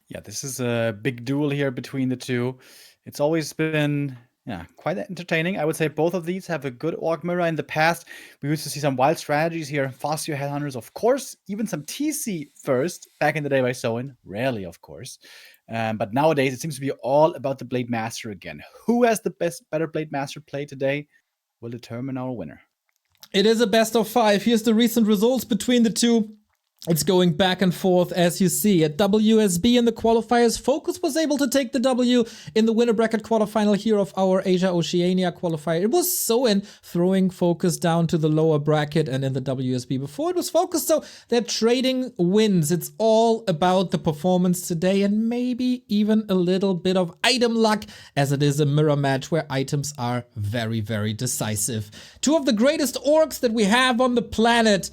Yeah, this is a big duel here between the two. It's always been, yeah, quite entertaining. I would say both of these have a good orc mirror. In the past, we used to see some wild strategies here. Fast headhunters, of course. Even some TC first, back in the day by Soin. Rarely, of course. But nowadays, it seems to be all about the Blade Master again. Who has the better Blade Master play today will determine our winner. It is a best of 5. Here's the recent results between the two. It's going back and forth, as you see. At WSB in the qualifiers, FoCuS was able to take the W in the winner bracket quarterfinal here of our Asia-Oceania qualifier. It was Soin throwing FoCuS down to the lower bracket, and in the WSB before it was FoCuS, so they're trading wins. It's all about the performance today and maybe even a little bit of item luck, as it is a mirror match where items are very, very decisive. Two of the greatest orcs that we have on the planet.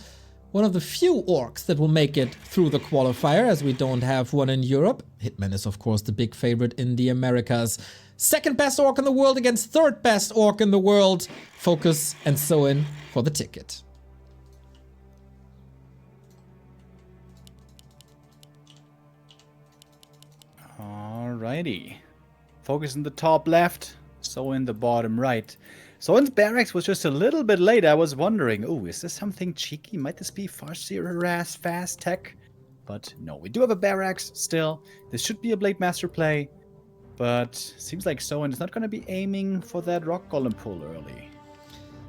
One of the few orcs that will make it through the qualifier, as we don't have one in Europe. Hitman is, of course, the big favorite in the Americas. Second best orc in the world against third best orc in the world. FoCuS and Soin for the ticket. Alrighty. FoCuS in the top left, Soin the bottom right. Soin's barracks was just a little bit late. I was wondering, oh, is this something cheeky? Might this be FoCuS harass fast tech? But no, we do have a barracks still. This should be a Blade Master play. But seems like Soin is not going to be aiming for that rock golem pull early.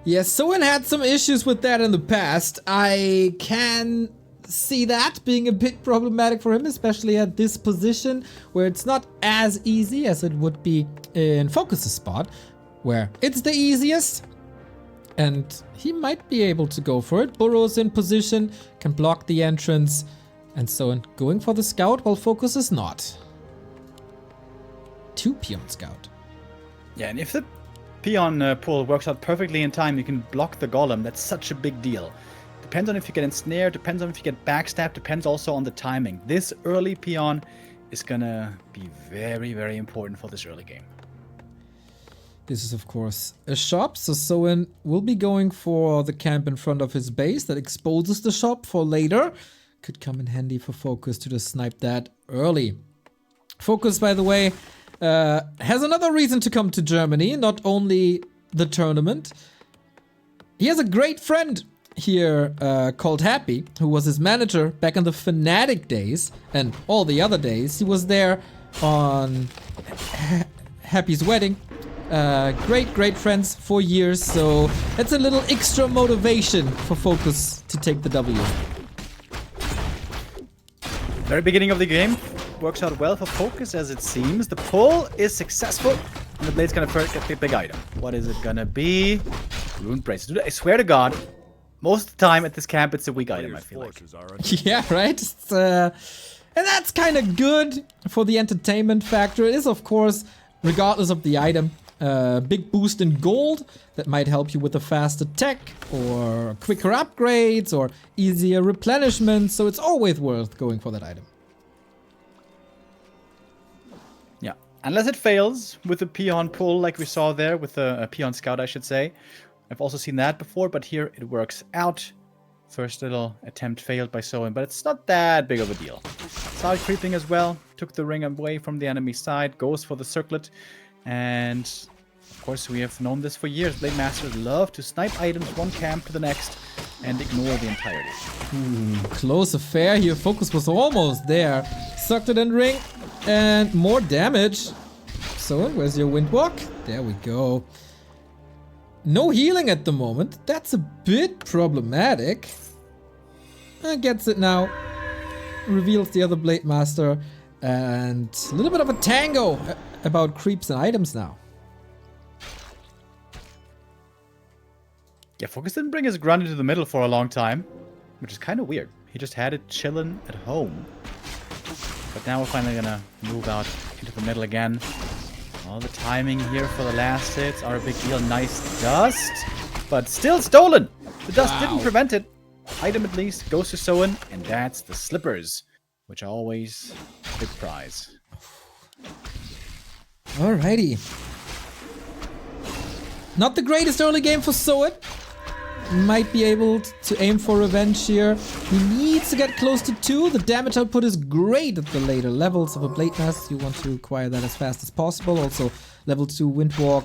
Yes, Soin had some issues with that in the past. I can see that being a bit problematic for him, especially at this position, where it's not as easy as it would be in FoCuS's spot, where it's the easiest, and he might be able to go for it. Burrow's in position, can block the entrance, and so going for the scout while FoCuS is not. 2 peon scout. Yeah, and if the peon pull works out perfectly in time, you can block the golem. That's such a big deal. Depends on if you get ensnared, depends on if you get backstabbed, depends also on the timing. This early peon is gonna be very, very important for this early game. This is, of course, a shop, so Soin will be going for the camp in front of his base that exposes the shop for later. Could come in handy for FoCuS to just snipe that early. FoCuS, by the way, has another reason to come to Germany, not only the tournament. He has a great friend here called Happy, who was his manager back in the Fnatic days, and all the other days. He was there on Happy's wedding. Great friends for years, so that's a little extra motivation for FoCuS to take the W. Very beginning of the game works out well for FoCuS, as it seems. The pull is successful, and the blade's gonna get the big item. What is it gonna be? Ruined Bracelet. I swear to God, most of the time at this camp, it's a weak item, I feel like. Yeah, right? And that's kind of good for the entertainment factor. It is, of course, regardless of the item, big boost in gold that might help you with a fast attack or quicker upgrades or easier replenishment, so it's always worth going for that item. Yeah, unless it fails with the peon pull like we saw there, with a peon scout, I should say. I've also seen that before, but here it works out. First little attempt failed by Soin, but it's not that big of a deal. Side creeping as well, took the ring away from the enemy side, goes for the circlet, and of course we have known this for years. Blade Masters love to snipe items one camp to the next and ignore the entirety. Close affair here. FoCuS was almost there. Sucked it in ring and more damage. So where's your Windwalk? There we go. No healing at the moment. That's a bit problematic. Gets it now. Reveals the other Blade Master. And a little bit of a tango about creeps and items now. Yeah, FoCuS didn't bring his grunt into the middle for a long time, which is kind of weird. He just had it chilling at home. But now we're finally gonna move out into the middle again. All the timing here for the last hits are a big deal. Nice dust, but still stolen. The dust didn't prevent it. Item at least goes to Soin, and that's the slippers, which are always a big prize. Alrighty. Not the greatest early game for Soin. might be able to aim for revenge here. He needs to get close to 2. The damage output is great at the later levels of a Blade Master. You want to acquire that as fast as possible. Also, level 2 Windwalk,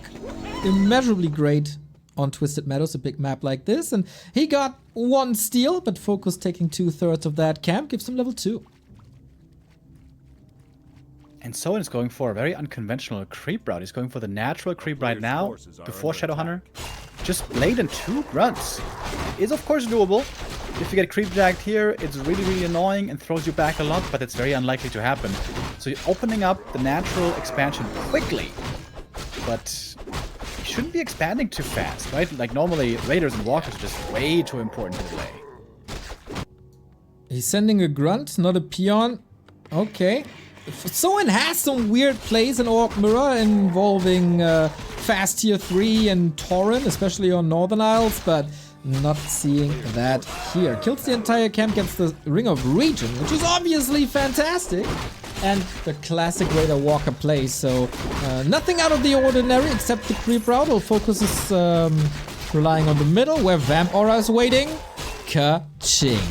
immeasurably great on Twisted Meadows, a big map like this. And he got 1 steal, but FoCuS taking 2/3 of that camp gives him level 2. And Soin is going for a very unconventional creep route. He's going for the natural creep right now before Shadowhunter. Just Blade and 2 grunts. It is of course doable. If you get creep jacked here, it's really, really annoying and throws you back a lot, but it's very unlikely to happen. So you're opening up the natural expansion quickly. But you shouldn't be expanding too fast, right? Like normally Raiders and Walkers are just way too important to play. He's sending a grunt, not a peon. Okay. Soin has some weird plays in Orc Mirror involving fast tier 3 and Tauren, especially on Northern Isles, but not seeing that here. Kills the entire camp, gets the Ring of Region, which is obviously fantastic. And the classic Raider Walker play, so nothing out of the ordinary except the creep route. While FoCuS is relying on the middle, where Vamp Aura is waiting. Ka-ching.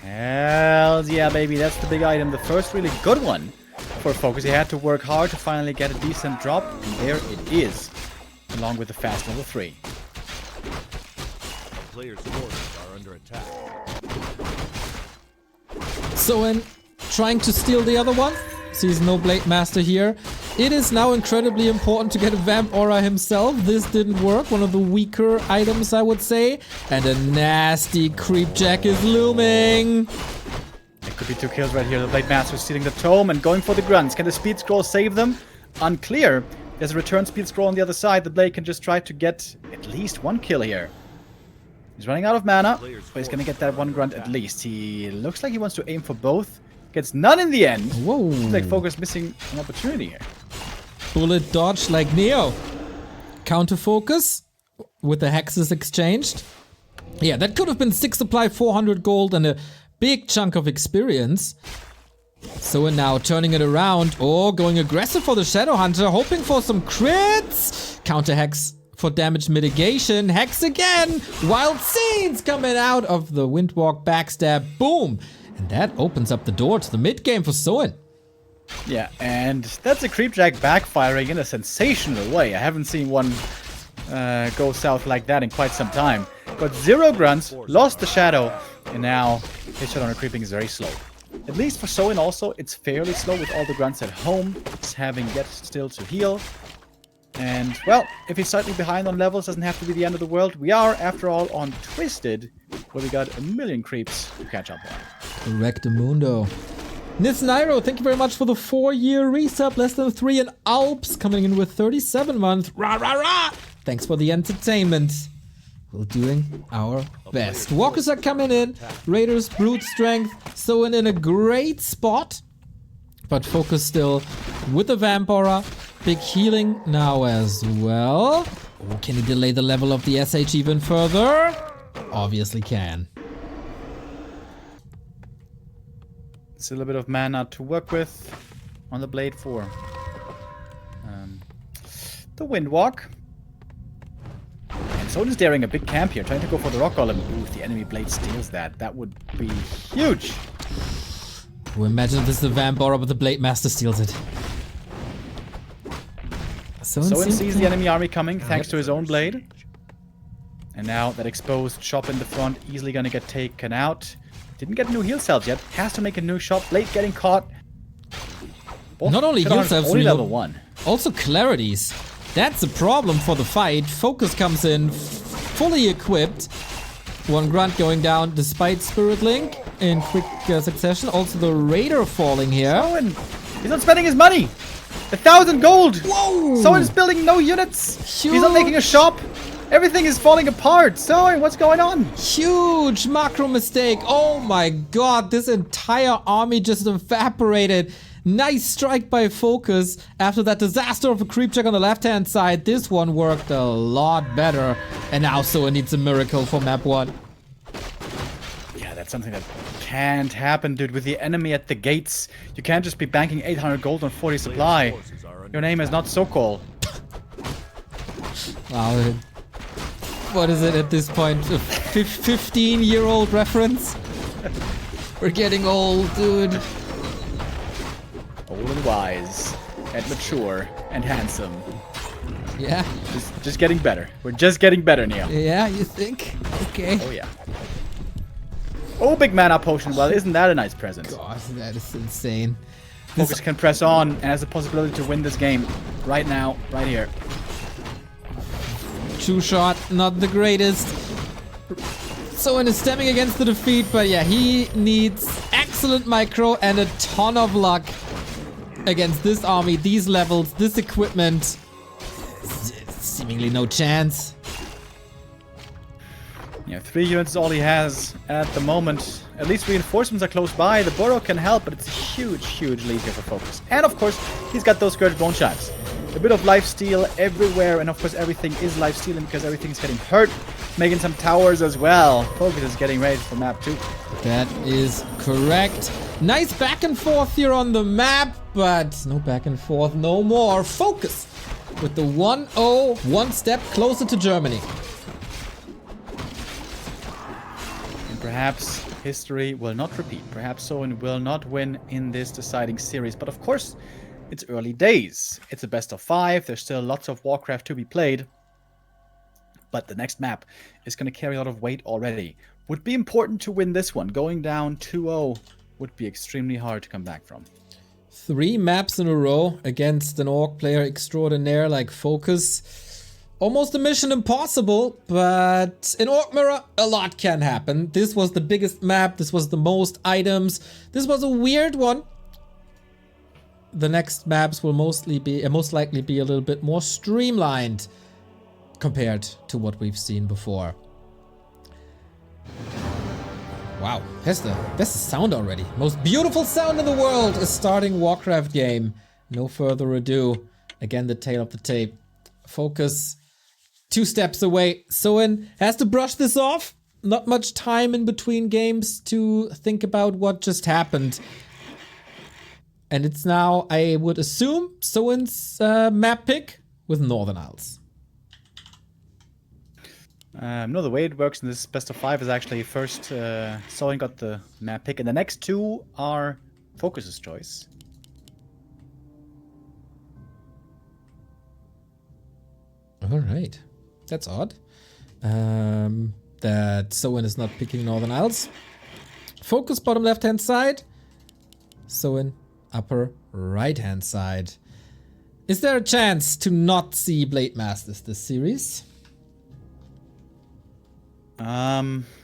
Hell yeah, baby, that's the big item. The first really good one for FoCuS. He had to work hard to finally get a decent drop, and there it is, along with the fast level 3. Players' forces are under attack. Soin trying to steal the other one. Sees no Blade Master here. It is now incredibly important to get a Vamp Aura himself. This didn't work. One of the weaker items, I would say. And a nasty Creep Jack is looming. It could be 2 kills right here. The Blade Master is stealing the tome and going for the grunts. Can the speed scroll save them? Unclear. There's a return speed scroll on the other side. The Blade can just try to get at least 1 kill here. He's running out of mana, but he's gonna get that 1 grunt at least. He looks like he wants to aim for both. Gets none in the end. Whoa. Looks like FoCuS missing an opportunity here. Bullet dodge like Neo. Counter FoCuS with the hexes exchanged. Yeah, that could have been 6 supply, 400 gold, and a big chunk of experience. So we're now turning it around. Oh, going aggressive for the Shadowhunter, hoping for some crits. Counter hex for damage mitigation. Hex again. Wild Scenes coming out of the Windwalk backstab. Boom. And that opens up the door to the mid game for Soin. Yeah, and that's a Creepjack backfiring in a sensational way. I haven't seen one go south like that in quite some time. Got 0 grunts, lost the shadow, and now his Shadowhunter creeping is very slow. At least for Soin also, it's fairly slow with all the grunts at home. It's having yet still to heal. And, well, if he's slightly behind on levels, doesn't have to be the end of the world. We are, after all, on Twisted, where we got a million creeps to catch up on. Rectamundo. Nisnairo, thank you very much for the 4-year resub. Less than 3 in Alps, coming in with 37 months. Rah, rah, rah! Thanks for the entertainment. We're doing our best. Walkers are coming in. Raiders, brute strength. Soin in a great spot. But FoCuS still with the Vamp Aura. Big healing now as well. Oh, can he delay the level of the SH even further? Obviously can. Still a bit of mana to work with on the Blade 4. The Windwalk. And Soin is daring a big camp here, trying to go for the Rock Golem. Ooh, if the enemy Blade steals that, that would be huge. Well, imagine if this is the Vamp Aura, but the Blade Master steals it. Soin sees the enemy army coming, thanks to his own Blade. And now that exposed shop in the front, easily gonna get taken out. Didn't get new heal cells yet. Has to make a new shop. Blade getting caught. Both not only heal cells, only level 1. Also clarities. That's a problem for the fight. FoCuS comes in fully equipped. 1 grunt going down despite Spirit Link in quick succession. Also the Raider falling here. Soin, he's not spending his money. 1,000 gold. Whoa! Soin's building no units. Huge. He's not making a shop. Everything is falling apart. Soin, what's going on? Huge macro mistake. Oh my god, this entire army just evaporated. Nice strike by FoCuS after that disaster of a creep check on the left-hand side. This one worked a lot better. And now Soin needs a miracle for map 1. Yeah, that's something that can't happen, dude. With the enemy at the gates, you can't just be banking 800 gold on 40 supply. Your name is not Sokol. Wow. what is it at this point? A 15-year-old reference? We're getting old, dude. Old and wise, and mature, and handsome. Yeah. Just getting better. We're just getting better, Neo. Yeah, you think? Okay. Oh yeah. Oh, big mana potion. Well, isn't that a nice present? God, that is insane. FoCuS can press on and has the possibility to win this game right now, right here. True shot, not the greatest. Soin is stemming against the defeat, but yeah, he needs excellent micro and a ton of luck against this army, these levels, this equipment. Seemingly no chance. Yeah, 3 units is all he has at the moment. At least reinforcements are close by. The burrow can help, but it's a huge, huge lead here for FoCuS. And of course, he's got those Scourge Bone Chimes. A bit of lifesteal everywhere, and of course everything is lifestealing because everything's getting hurt. Making some towers as well. FoCuS is getting ready for map 2. That is correct. Nice back and forth here on the map, but no back and forth, no more. FoCuS with the 1-0, one step closer to Germany. And perhaps history will not repeat. Perhaps Soin will not win in this deciding series. But of course, it's early days. It's a best of 5. There's still lots of Warcraft to be played. But the next map is going to carry a lot of weight already. Would be important to win this one. Going down 2-0 would be extremely hard to come back from. 3 maps in a row against an orc player extraordinaire like FoCuS. Almost a mission impossible, but in Orc Mirror, a lot can happen. This was the biggest map. This was the most items. This was a weird one. The next maps will most likely be a little bit more streamlined compared to what we've seen before. Wow, that's the sound already. Most beautiful sound in the world, a starting Warcraft game. No further ado. Again, the tail of the tape. FoCuS 2 steps away. Soin has to brush this off. Not much time in between games to think about what just happened. And it's now, I would assume, Soin's map pick with Northern Isles. No, the way it works in this best of 5 is actually first Soin got the map pick, and the next 2 are FoCuS's choice. All right, that's odd. That Soin is not picking Northern Isles. FoCuS bottom left-hand side. Soin upper right-hand side. Is there a chance to not see Blade Masters this series?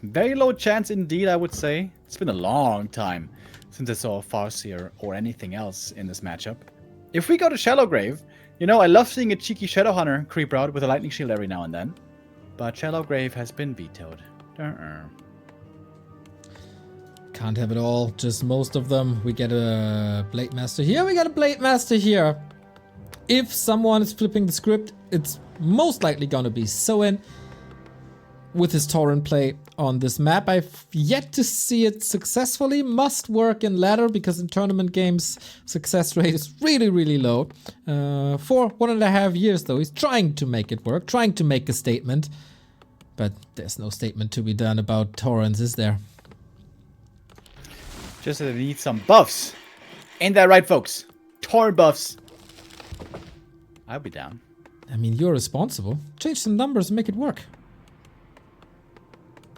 Very low chance indeed, I would say. It's been a long time since I saw a FoCuS or anything else in this matchup. If we go to Shallowgrave, you know, I love seeing a cheeky Shadowhunter creep out with a lightning shield every now and then. But Shallowgrave has been vetoed. Can't have it all, just most of them. We get a Blade Master here, we get a Blade Master here. If someone is flipping the script, it's most likely gonna be Soin with his Tauren play on this map. I've yet to see it successfully. Must work in ladder because in tournament games success rate is really, really low. For 1.5 years though, he's trying to make it work, trying to make a statement. But there's no statement to be done about Taurens, is there? Just that they need some buffs. Ain't that right, folks? Tauren buffs. I'll be down. I mean, you're responsible. Change some numbers and make it work.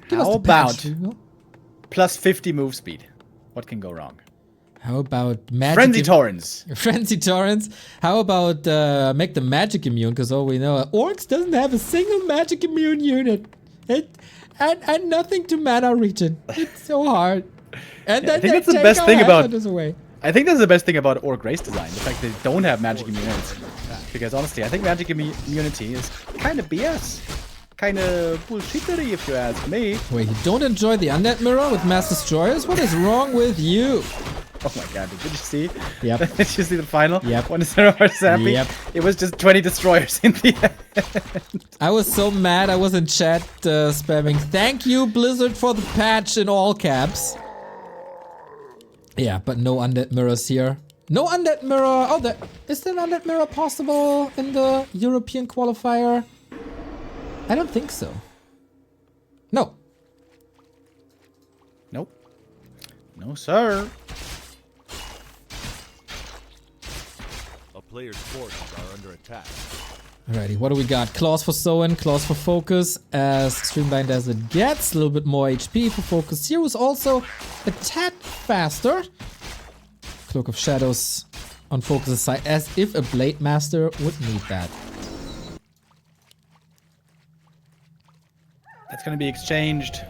Give us How the patch, about Google. plus 50 move speed? What can go wrong? How about magic? Frenzy Taurens. Frenzy Taurens. How about make them magic immune? Because all we know, Orcs doesn't have a single magic immune unit. And nothing to mana regen. It's so hard. And then I think that's the best thing about. I think that's the best thing about Orc race design. The fact that they don't have magic immunities. Because honestly, I think magic immunity is kind of BS. Kind of bullshittery, if you ask me. Wait, you don't enjoy the Undead Mirror with Mass Destroyers? What is wrong with you? Oh my god, did you see? Yep. Did you see the final? Yep. 1-0 versus Happy? Yep. It was just 20 destroyers in the end. I was so mad. I was in chat spamming, "Thank you, Blizzard, for the patch," in all caps. Yeah, but no Undead Mirrors here. No Undead Mirror. Oh, is there an Undead Mirror possible in the European qualifier? I don't think so. No, sir. A player's forces are under attack. Alrighty, what do we got? Claws for Soin, Claws for FoCuS, as streamlined as it gets. A little bit more HP for FoCuS here, who's also a tad faster. Cloak of Shadows on FoCuS' side, as if a Blade Master would need that. That's going to be exchanged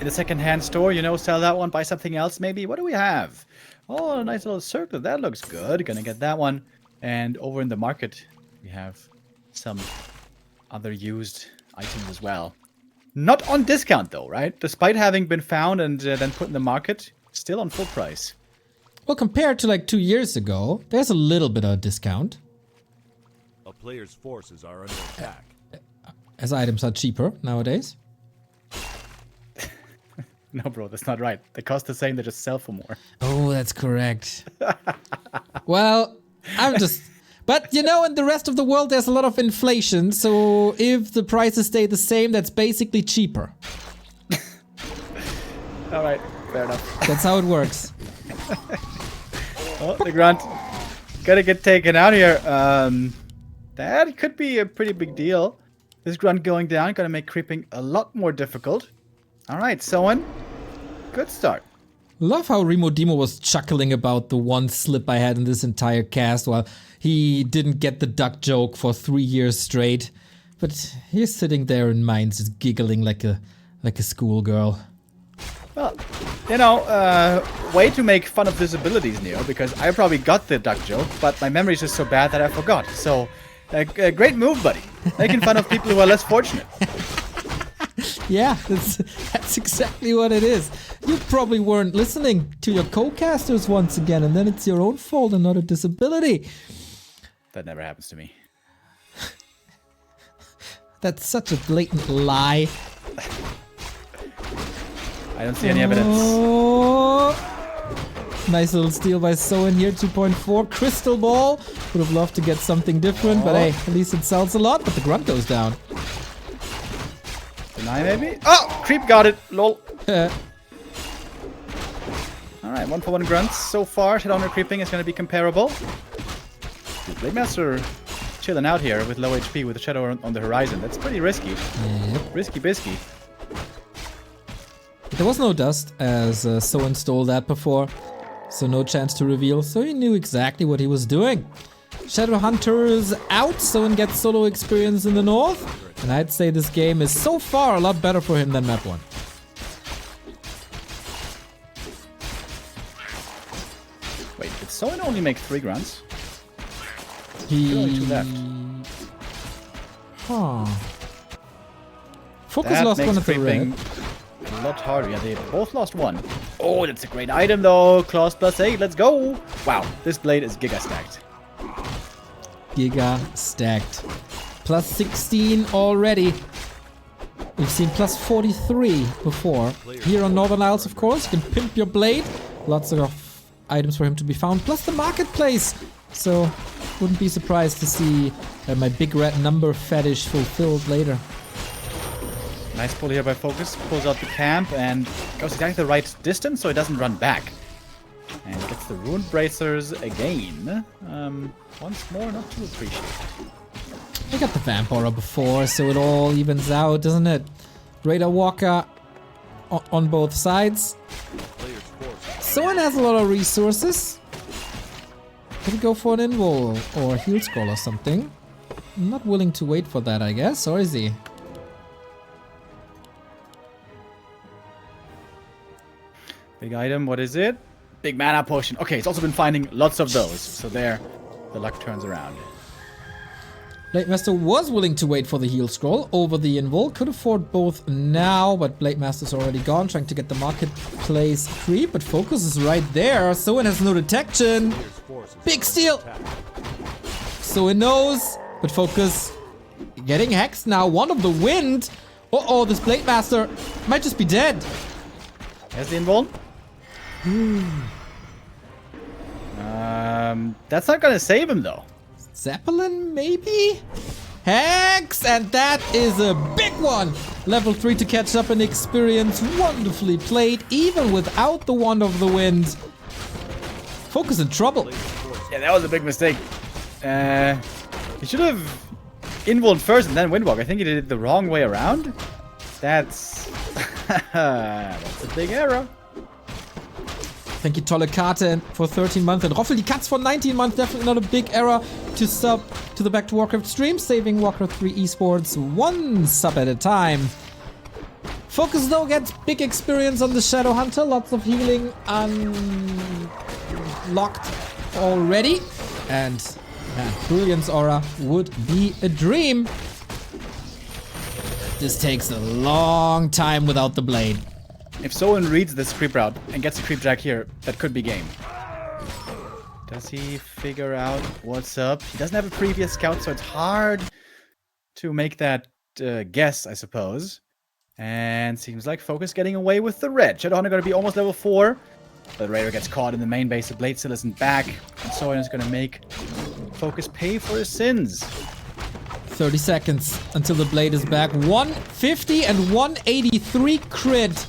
in the second-hand store. You know, sell that one, buy something else maybe. What do we have? Oh, a nice little circle. That looks good. Gonna get that one. And over in the market, we have some other used items as well. Not on discount though, right? Despite having been found and then put in the market, still on full price. Well, compared to like 2 years ago, there's a little bit of a discount. A player's forces are under attack. As items are cheaper nowadays. No, bro, that's not right. They cost the same, they just sell for more. Oh, that's correct. Well, I'm just... But, you know, in the rest of the world, there's a lot of inflation. So if the prices stay the same, that's basically cheaper. All right, fair enough. That's how it works. Oh, the grunt. Gotta get taken out here. That could be a pretty big deal. This grunt going down, gonna make creeping a lot more difficult. All right, Soin. Good start. Love how Remo Demo was chuckling about the one slip I had in this entire cast while he didn't get the duck joke for 3 years straight. But he's sitting there in mines just giggling like a schoolgirl. Well, you know, way to make fun of disabilities, Neo, because I probably got the duck joke, but my memory is just so bad that I forgot. So, great move, buddy. Making fun of people who are less fortunate. Yeah, that's exactly what it is. You probably weren't listening to your co-casters once again, and then it's your own fault and not a disability. That never happens to me. That's such a blatant lie. I don't see any evidence. Oh. Nice little steal by Soin here, 2.4. Crystal Ball. Would have loved to get something different, but hey, at least it sells a lot, but the grunt goes down. Deny maybe? Oh! Creep got it! Lol. Alright, 1-for-1 grunts so far. Shadowrunner creeping is going to be comparable. Blade Master chilling out here with low HP with the Shadow on the horizon. That's pretty risky. Yep. Risky bisky. There was no dust, as Soin stole that before, so no chance to reveal, so he knew exactly what he was doing. Shadow Hunter's out, Soin gets solo experience in the north, and I'd say this game is so far a lot better for him than map 1. Wait, did Soin only make 3 grunts? He... Only 2 left. Huh. FoCuS That lost makes one at the creeping red. a lot harder. Yeah, they both lost 1. Oh, that's a great item though. Claws +8, let's go. Wow, this blade is giga stacked. Giga stacked. Plus 16 already. We've seen plus 43 before. Here on Northern Isles, of course, you can pimp your blade. Lots of items for him to be found. Plus the marketplace. So, wouldn't be surprised to see my big red number fetish fulfilled later. Nice pull here by FoCuS. Pulls out the camp and goes exactly the right distance so it doesn't run back. And gets the Ruined Bracers again. Once more, not too appreciated. I got the Vamp Aura before, so it all evens out, doesn't it? Raider Walker on both sides. Soin has a lot of resources. Could go for an invul or a heal scroll or something. I'm not willing to wait for that, I guess, or is he? Big item, what is it? Big mana potion. Okay, it's also been finding lots of those. So there, the luck turns around. Blade Master was willing to wait for the heal scroll over the invul. Could afford both now, but Blade Master's already gone, trying to get the marketplace creep. But FoCuS is right there. Soin has no detection. Big steal. Soin knows, but FoCuS getting hexed now. One of the wind. Uh-oh, this Blade Master might just be dead. There's the invul. That's not gonna save him though. Zeppelin, maybe? Hex, and that is a big one. Level 3 to catch up in experience. Wonderfully played, even without the Wand of the Wind. FoCuS in trouble. Yeah, that was a big mistake. He should have invulned first and then Windwalk. I think he did it the wrong way around. That's that's a big error. Thank you, Tolle Karte, for 13 months. And Roffel die Katz for 19 months. Definitely not a big error to sub to the Back to Warcraft stream. Saving Warcraft 3 esports one sub at a time. FoCuS, though, gets big experience on the Shadow Hunter. Lots of healing unlocked already. And man, Brilliance Aura would be a dream. This takes a long time without the blade. If Soin reads this creep route and gets a creep jack here, that could be game. Does he figure out what's up? He doesn't have a previous scout, so it's hard to make that guess, I suppose. And seems like FoCuS getting away with the red. Shadowhunter going to be almost level 4. But Raider gets caught in the main base. The blade still isn't back. And Soin is going to make FoCuS pay for his sins. 30 seconds until the blade is back. 150 and 183 crit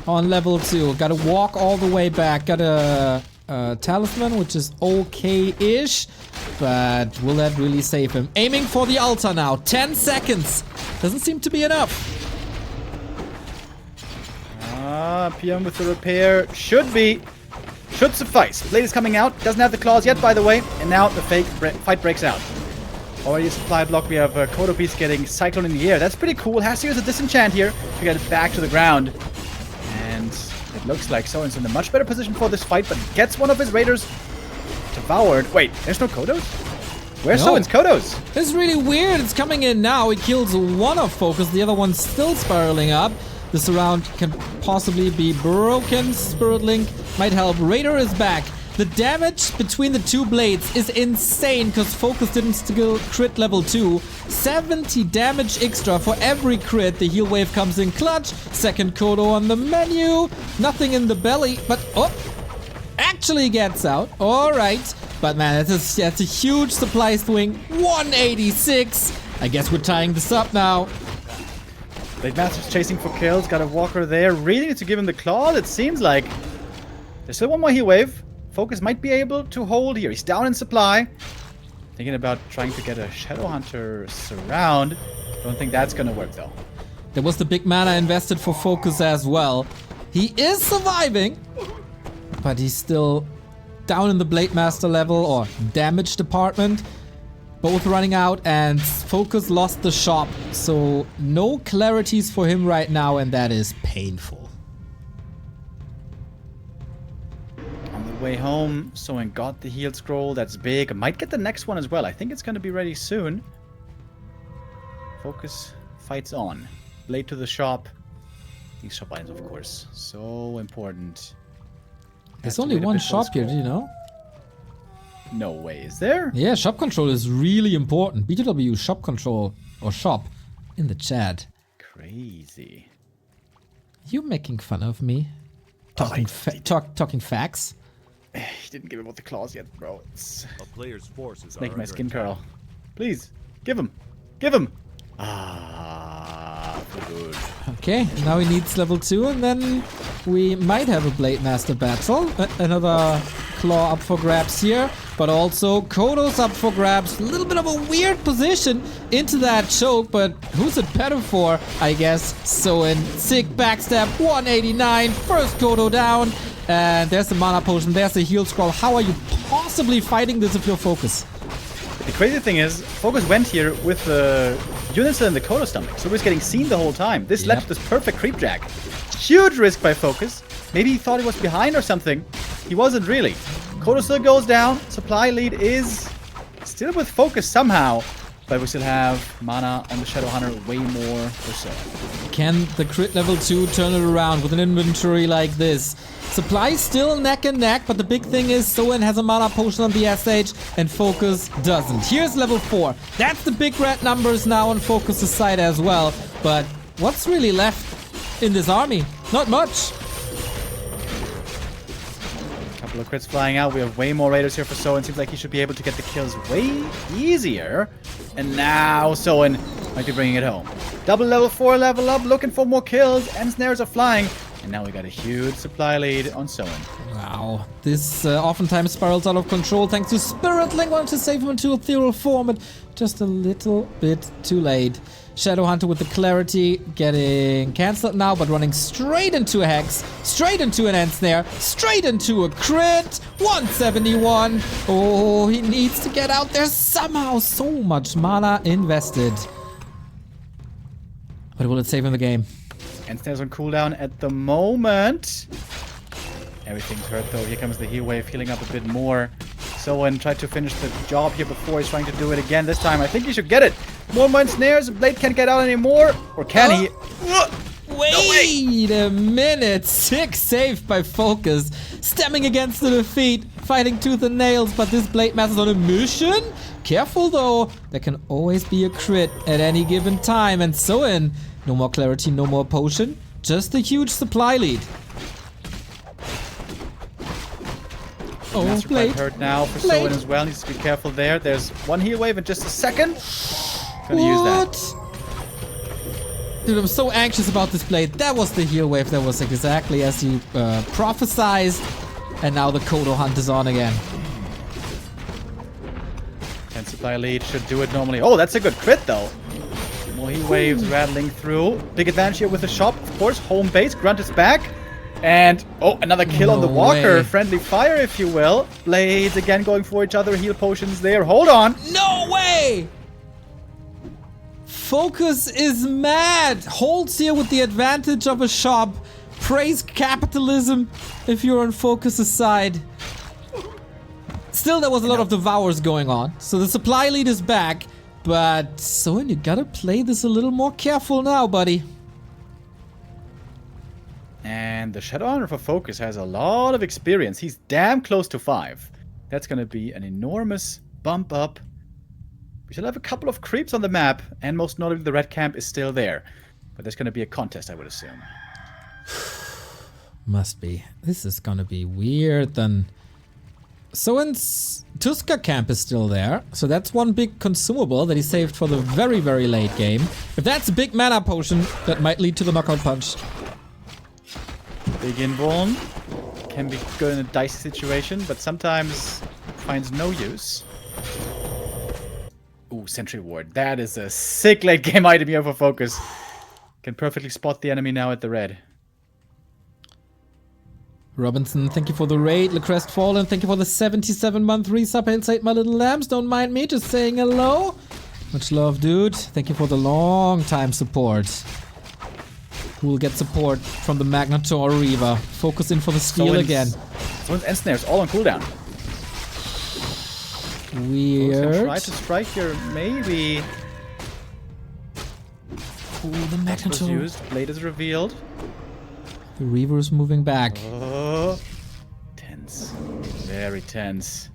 on level 2. Gotta walk all the way back. Got a talisman, which is okay-ish. But will that really save him? Aiming for the altar now. 10 seconds. Doesn't seem to be enough. PM with the repair. Should suffice. Blade is coming out. Doesn't have the claws yet, by the way. And now the fight breaks out. Already a supply block. We have Kodo Beast getting Cyclone in the air. That's pretty cool. Has to use a disenchant here to get it back to the ground. And it looks like Soin's in a much better position for this fight, but gets one of his raiders devoured. Wait, there's no Kodos? Where's Soin's Kodos? It's really weird. It's coming in now. It kills one of FoCuS. The other one's still spiraling up. This round can possibly be broken. Spirit Link might help. Raider is back. The damage between the two blades is insane because FoCuS didn't still crit level 2. 70 damage extra for every crit. The heal wave comes in clutch. Second Kodo on the menu. Nothing in the belly, but actually gets out. All right. But man, that's a huge supply swing. 186. I guess we're tying this up now. Blade Master's chasing for kills. Got a walker there. Really need to give him the claw. It seems like there's still one more heal wave. FoCuS might be able to hold here. He's down in supply. Thinking about trying to get a Shadowhunter surround. Don't think that's gonna work though. There was the big mana invested for FoCuS as well. He is surviving, but he's still down in the Blade Master level or damage department. Both running out, and FoCuS lost the shop. So no clarities for him right now, and that is painful. Way home, Soin got the heal scroll. That's big. Might get the next one as well. I think it's going to be ready soon. FoCuS fights on. Blade to the shop. These shop items, of course, so important. There's only one shop here, do you know? No way, is there? Yeah, shop control is really important. BWS shop control or shop in the chat. Crazy. You making fun of me? Talking facts? He didn't give him all the claws yet, bro. It's A player's forces making are my under skin attack. curl. Please, give him. Give him. Ah, good. Okay, now he needs level 2, and then we might have a Blade Master battle. Another claw up for grabs here, but also Kodo's up for grabs. A little bit of a weird position into that choke, but who's it better for? I guess Soin. Sick backstab, 189. First Kodo down. And there's the mana potion, there's the heal scroll. How are you possibly fighting this if you're FoCuS? The crazy thing is, FoCuS went here with the units in the Kodo stomach, so he was getting seen the whole time. This led to this perfect creep jack. Huge risk by FoCuS. Maybe he thought he was behind or something. He wasn't really. Kodo still goes down. Supply lead is still with FoCuS somehow, but we still have mana on the Shadowhunter, way more or so. Can the crit level 2 turn it around with an inventory like this? Supply still neck and neck, but the big thing is Soin has a mana potion on the SH and FoCuS doesn't. Here's level 4. That's the big red numbers now on FoCuS' side as well. But what's really left in this army? Not much. Couple of crits flying out. We have way more raiders here for Soin. Seems like he should be able to get the kills way easier. And now Soin might be bringing it home. Double level 4 level up, looking for more kills, and snares are flying. And now we got a huge supply lead on Soin. Wow, this oftentimes spirals out of control thanks to Spirit Link. Wanted to save him into ethereal form, but just a little bit too late. Shadowhunter with the clarity getting cancelled now, but running straight into a Hex, straight into an Ensnare, straight into a crit. 171. Oh, he needs to get out there somehow. So much mana invested. But will it save him the game? Ensnare's on cooldown at the moment. Everything's hurt though. Here comes the heal wave, healing up a bit more. Soin tried to finish the job here before. He's trying to do it again. This time I think he should get it. More mind snares. Blade can't get out anymore. Or can he? Wait a minute. Sick save by FoCuS. Stemming against the defeat. Fighting tooth and nails. But this Blade Master's on a mission. Careful though. There can always be a crit at any given time. And Soin, no more clarity, no more potion. Just a huge supply lead. Oh, Master Blade. quite hurt now for Soin as well. Needs to be careful there. There's one heal wave in just a second. Gonna use that. Dude, I'm so anxious about this Blade. That was the heal wave. That was exactly as he prophesized. And now the Kodo hunt is on again. 10 supply lead should do it normally. Oh, that's a good crit though. More heat waves rattling through. Big advantage here with the shop, of course. Home base. Grunt is back. And, oh, another kill on the Walker. Way. Friendly fire, if you will. Blades again going for each other. Heal potions there. Hold on. No way! FoCuS is mad. Holds here with the advantage of a shop. Praise capitalism if you're on FoCuS' side. Still, there was a lot of devours going on. So the supply lead is back. But, Soin, you gotta play this a little more careful now, buddy. And the Shadowhunter for FoCuS has a lot of experience. He's damn close to 5. That's going to be an enormous bump up. We should have a couple of creeps on the map, and most notably the red camp is still there. But there's going to be a contest, I would assume. Must be. This is going to be weird then. Soin's Tuska camp is still there, so that's one big consumable that he saved for the very, very late game. If that's a big mana potion, that might lead to the knockout punch. Big invuln can be good in a dicey situation, but sometimes finds no use. Ooh, Sentry Ward. That is a sick late game item here for FoCuS. Can perfectly spot the enemy now at the red. Robinson, thank you for the raid. LeCrest Fallen, thank you for the 77-month resub. Inside my little lambs, don't mind me, just saying hello. Much love, dude. Thank you for the long time support. We'll get support from the Magnetor Reaver. Focus in for the steal again. Someone's Ensnares all on cooldown. Weird. Try to strike here, maybe. Ooh, the Magnetor. Used. Blade is revealed. The Reaver is moving back. Oh, tense. Very tense.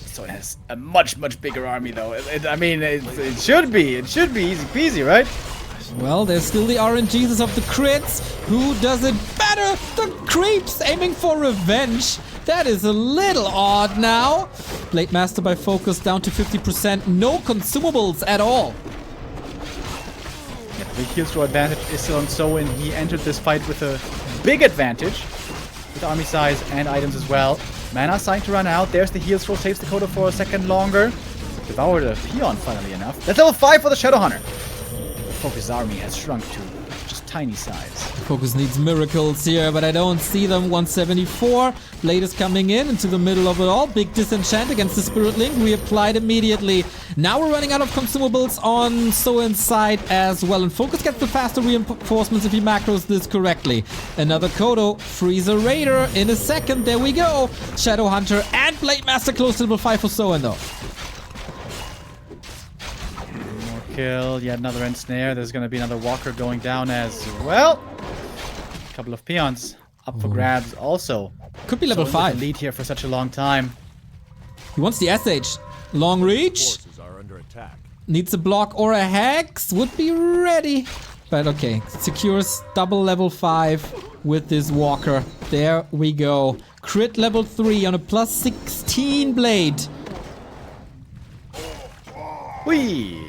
So it has a much, much bigger army, though. I mean, it should be. It should be easy peasy, right? Well, there's still the RNGs of the crits. Who does it better? The creeps aiming for revenge. That is a little odd now. Blade Master by FoCuS down to 50%. No consumables at all. Yeah, the big heal throw advantage is still on Soin. He entered this fight with a big advantage. With army size and items as well. Mana starting to run out. There's the heal throw. Saves the Kodo for a second longer. Devoured a peon, funnily enough. That's level 5 for the Shadowhunter. FoCuS' army has shrunk to just tiny size. FoCuS needs miracles here, but I don't see them. 174. Blade is coming in into the middle of it all. Big disenchant against the Spirit Link. Reapplied immediately. Now we're running out of consumables on Soin's side as well. And FoCuS gets the faster reinforcements if he macros this correctly. Another Kodo. Freeze a Raider in a second. There we go. Shadowhunter and Blade Master close to level 5 for Soin though. Kill, yet another Ensnare. There's going to be another Walker going down as well. A couple of peons up for grabs also. Could be level 5. Lead here for such a long time. He wants the SH. Long reach. Forces are under attack. Needs a block or a hex. Would be ready. But okay, secures double level 5 with this Walker. There we go. Crit level 3 on a plus 16 blade. Whee!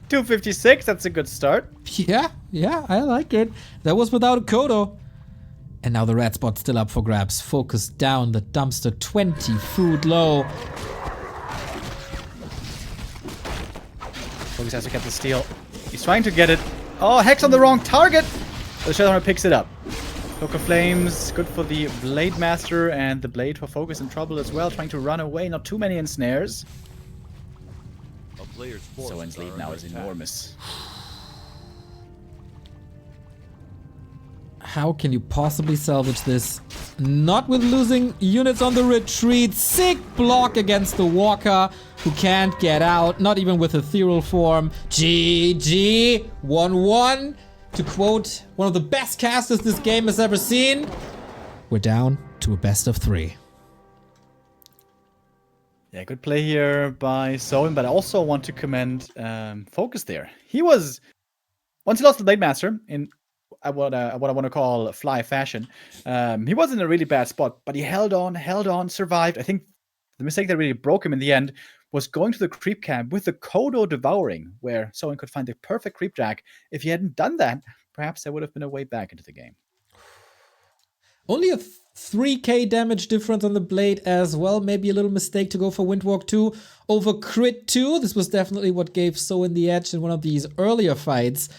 256, that's a good start. Yeah, I like it. That was without a Kodo. And now the red spot's still up for grabs. FoCuS down the dumpster, 20 food low. FoCuS has to get the steal. He's trying to get it. Oh, Hex on the wrong target! The Shadowhunter picks it up. Cloak of Flames, good for the Blade Master, and the Blade for FoCuS in trouble as well, trying to run away. Not too many ensnares. Soin's lead now is enormous. How can you possibly salvage this? Not with losing units on the retreat. Sick block against the Walker, who can't get out. Not even with Ethereal Form. GG. 1-1. To quote one of the best casters this game has ever seen. We're down to a best of 3. Yeah, good play here by Soin, but I also want to commend FoCuS there. He was, once he lost the Blade Master in what I want to call fly fashion, he was in a really bad spot, but he held on, survived. I think the mistake that really broke him in the end was going to the creep camp with the Kodo devouring, where Soin could find the perfect creep jack. If he hadn't done that, perhaps there would have been a way back into the game. Only a 3k damage difference on the blade as well. Maybe a little mistake to go for Windwalk 2 over Crit 2. This was definitely what gave Soin the edge in one of these earlier fights.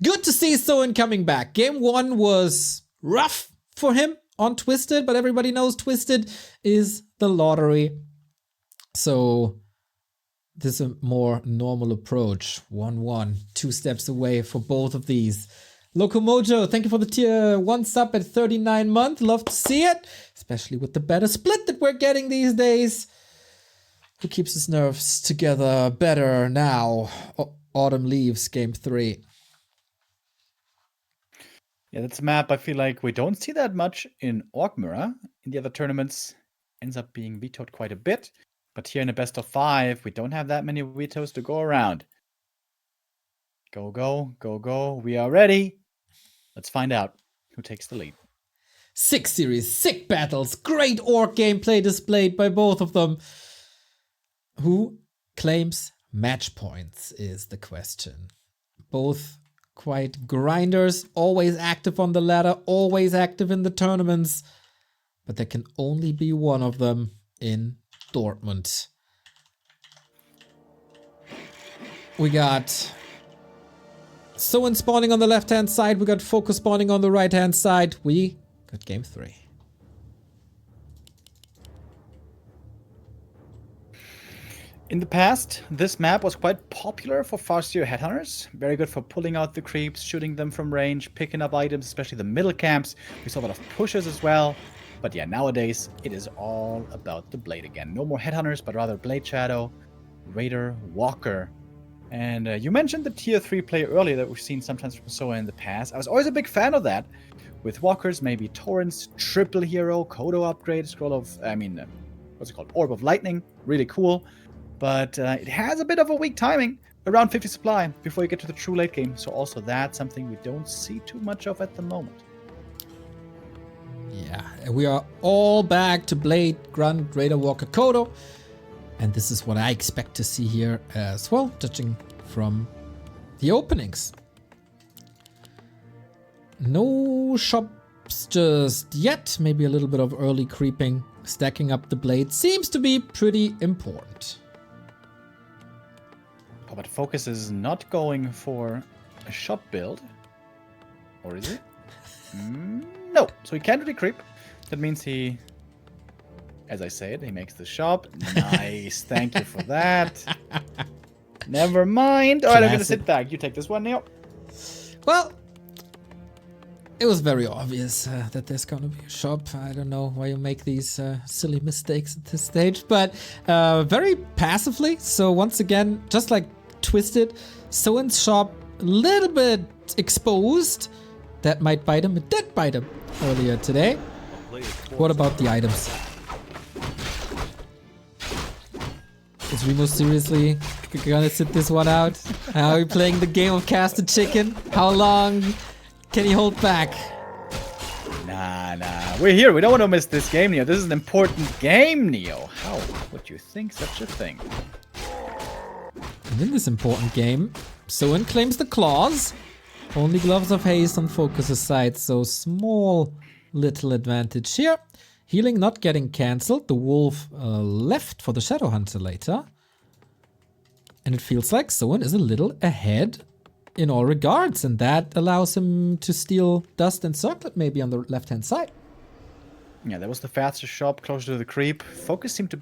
Good to see Soin coming back. Game 1 was rough for him on Twisted, but everybody knows Twisted is the lottery. So this is a more normal approach. 1-1, 2 steps away for both of these. Locomojo, thank you for the tier 1 sub at 39 months. Love to see it, especially with the better split that we're getting these days. Who keeps his nerves together better now? Autumn leaves, game 3. Yeah, that's a map I feel like we don't see that much in Orc Mirror. In the other tournaments, ends up being vetoed quite a bit. But here in a best of 5, we don't have that many vetoes to go around. Go, go, go, go. We are ready. Let's find out who takes the lead. 6 series, sick battles, great orc gameplay displayed by both of them. Who claims match points is the question. Both quite grinders, always active on the ladder, always active in the tournaments. But there can only be one of them in Dortmund. We got Soin spawning on the left-hand side. We got FoCuS spawning on the right-hand side. We got game 3. In the past, this map was quite popular for Farseer headhunters. Very good for pulling out the creeps, shooting them from range, picking up items, especially the middle camps. We saw a lot of pushes as well. But yeah, nowadays, it is all about the blade again. No more headhunters, but rather Blade Shadow, Raider, Walker. And you mentioned the tier 3 play earlier that we've seen sometimes from Soin in the past. I was always a big fan of that. With Walkers, maybe Torrents, Triple Hero, Kodo upgrade, Scroll of, what's it called? Orb of Lightning. Really cool. But it has a bit of a weak timing. Around 50 supply before you get to the true late game. So also that's something we don't see too much of at the moment. Yeah, and we are all back to Blade, Grunt, Raider, Walker, Kodo. And this is what I expect to see here as well, judging from the openings. No shops just yet. Maybe a little bit of early creeping. Stacking up the blade seems to be pretty important. Oh, but FoCuS is not going for a shop build. Or is it? No. So he can't really creep. That means he, as I said, he makes the shop. Nice. Thank you for that. Never mind. All right, I'm going to sit back. You take this one, Neo. Well, it was very obvious that there's going to be a shop. I don't know why you make these silly mistakes at this stage, but very passively. So once again, just like Twisted, Soin's shop a little bit exposed. That might bite him. It did bite him earlier today. What about the items? Is Remo seriously We're gonna sit this one out. How are we playing the game of casted chicken? How long can he hold back? Nah. We're here. We don't want to miss this game, Neo. This is an important game, Neo. How would you think such a thing? And in this important game, Soin claims the claws. Only gloves of haste on FoCuS's side, so small little advantage here. Healing not getting cancelled. The wolf left for the Shadow Hunter later. And it feels like Soin is a little ahead in all regards, and that allows him to steal Dust and Circlet maybe on the left-hand side. Yeah, that was the faster shop, closer to the creep. FoCuS seemed to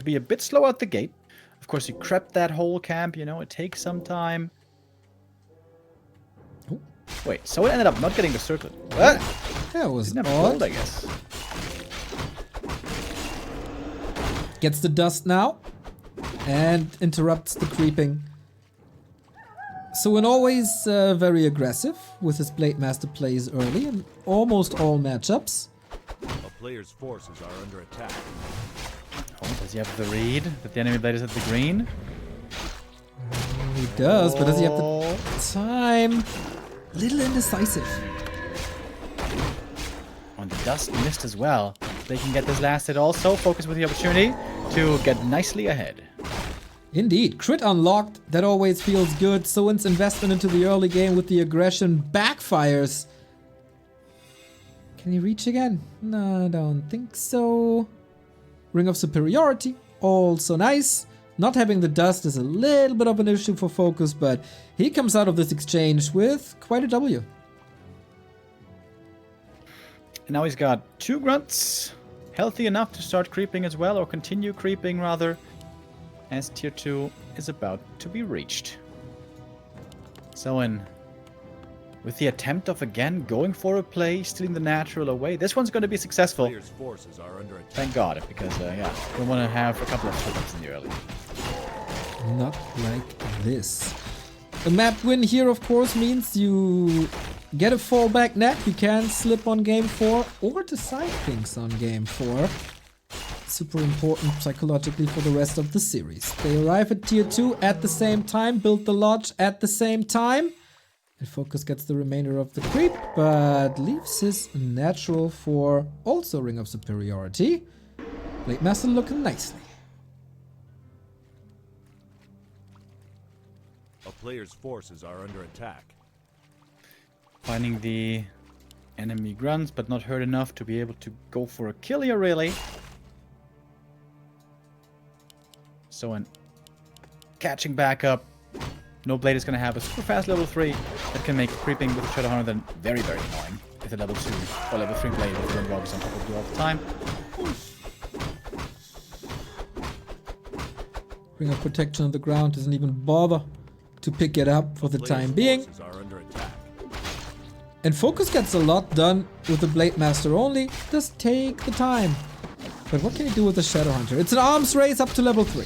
be a bit slow out the gate. Of course, he crept that whole camp, you know, it takes some time. Oh. Wait, so it ended up not getting the Circlet. What? That was Never odd. told, I guess. Gets the Dust now. And interrupts the creeping. Soin always very aggressive with his Blade Master plays early in almost all matchups. A player's forces are under attack. Oh, does he have the read that the enemy blade is at the green? He does, but does he have the time? Little indecisive. On the Dust missed as well. They can get this last hit also. FoCuS with the opportunity to get nicely ahead. Indeed, crit unlocked. That always feels good. Soin's investment into the early game with the aggression backfires. Can he reach again? No, I don't think so. Ring of Superiority, also nice. Not having the Dust is a little bit of an issue for FoCuS, but he comes out of this exchange with quite a W. And now he's got 2 grunts. Healthy enough to start creeping as well, or continue creeping rather, as tier 2 is about to be reached. Soin, with the attempt of again going for a play, stealing the natural away. This one's going to be successful. Player's forces are under attack. Thank God, because yeah, we want to have a couple of triggers in the early. Not like this. A map win here, of course, means you get a fallback net. You can slip on game 4 or decide things on game 4. Super important psychologically for the rest of the series. They arrive at tier 2 at the same time, build the lodge at the same time. And FoCuS gets the remainder of the creep, but leaves his natural for also Ring of Superiority. Blade Master looking nicely. A player's forces are under attack. Finding the enemy grunts, but not hurt enough to be able to go for a kill here, really. Soin catching back up. No blade is going to have a super fast level 3 that can make creeping with Shadow Hunter then very, very annoying. With a level 2 or level 3 blade with the rogues on top of you all the time. Ring of Protection on the ground doesn't even bother to pick it up for the time being. Forces are under attack. And FoCuS gets a lot done with the Blade Master only. Just take the time. But what can you do with the Shadow Hunter? It's an arms race up to level 3.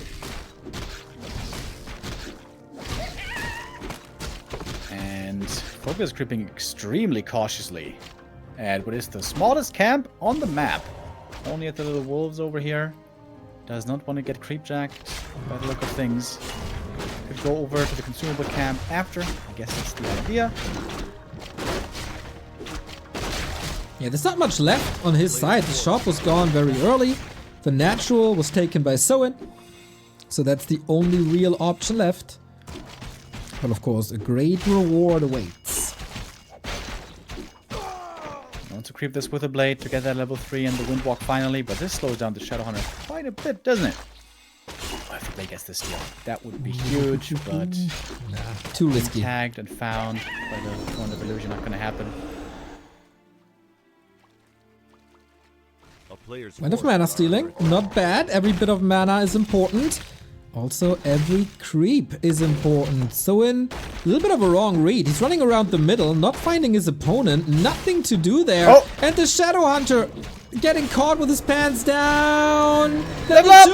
And FoCuS creeping extremely cautiously. And what is the smallest camp on the map? Only at the little wolves over here. Does not want to get creepjacked by the look of things. Could go over to the consumable camp after. I guess that's the idea. Yeah, there's not much left on his side. The shop was gone very early. The natural was taken by Soin. So that's the only real option left. But of course, a great reward awaits. I want to creep this with a blade to get that level 3 and the Windwalk finally, but this slows down the Shadow Hunter quite a bit, doesn't it? Oh, if the blade gets this steal, that would be huge, but Nah, too risky. tagged and found by the Torrent of Illusion, not going to happen. A player's Point of forces mana are stealing, under attack. not bad. Every bit of mana is important. Also, every creep is important. Soin, a little bit of a wrong read. He's running around the middle, not finding his opponent. Nothing to do there. Oh. And the Shadow Hunter getting caught with his pants down. Level Level up! 2!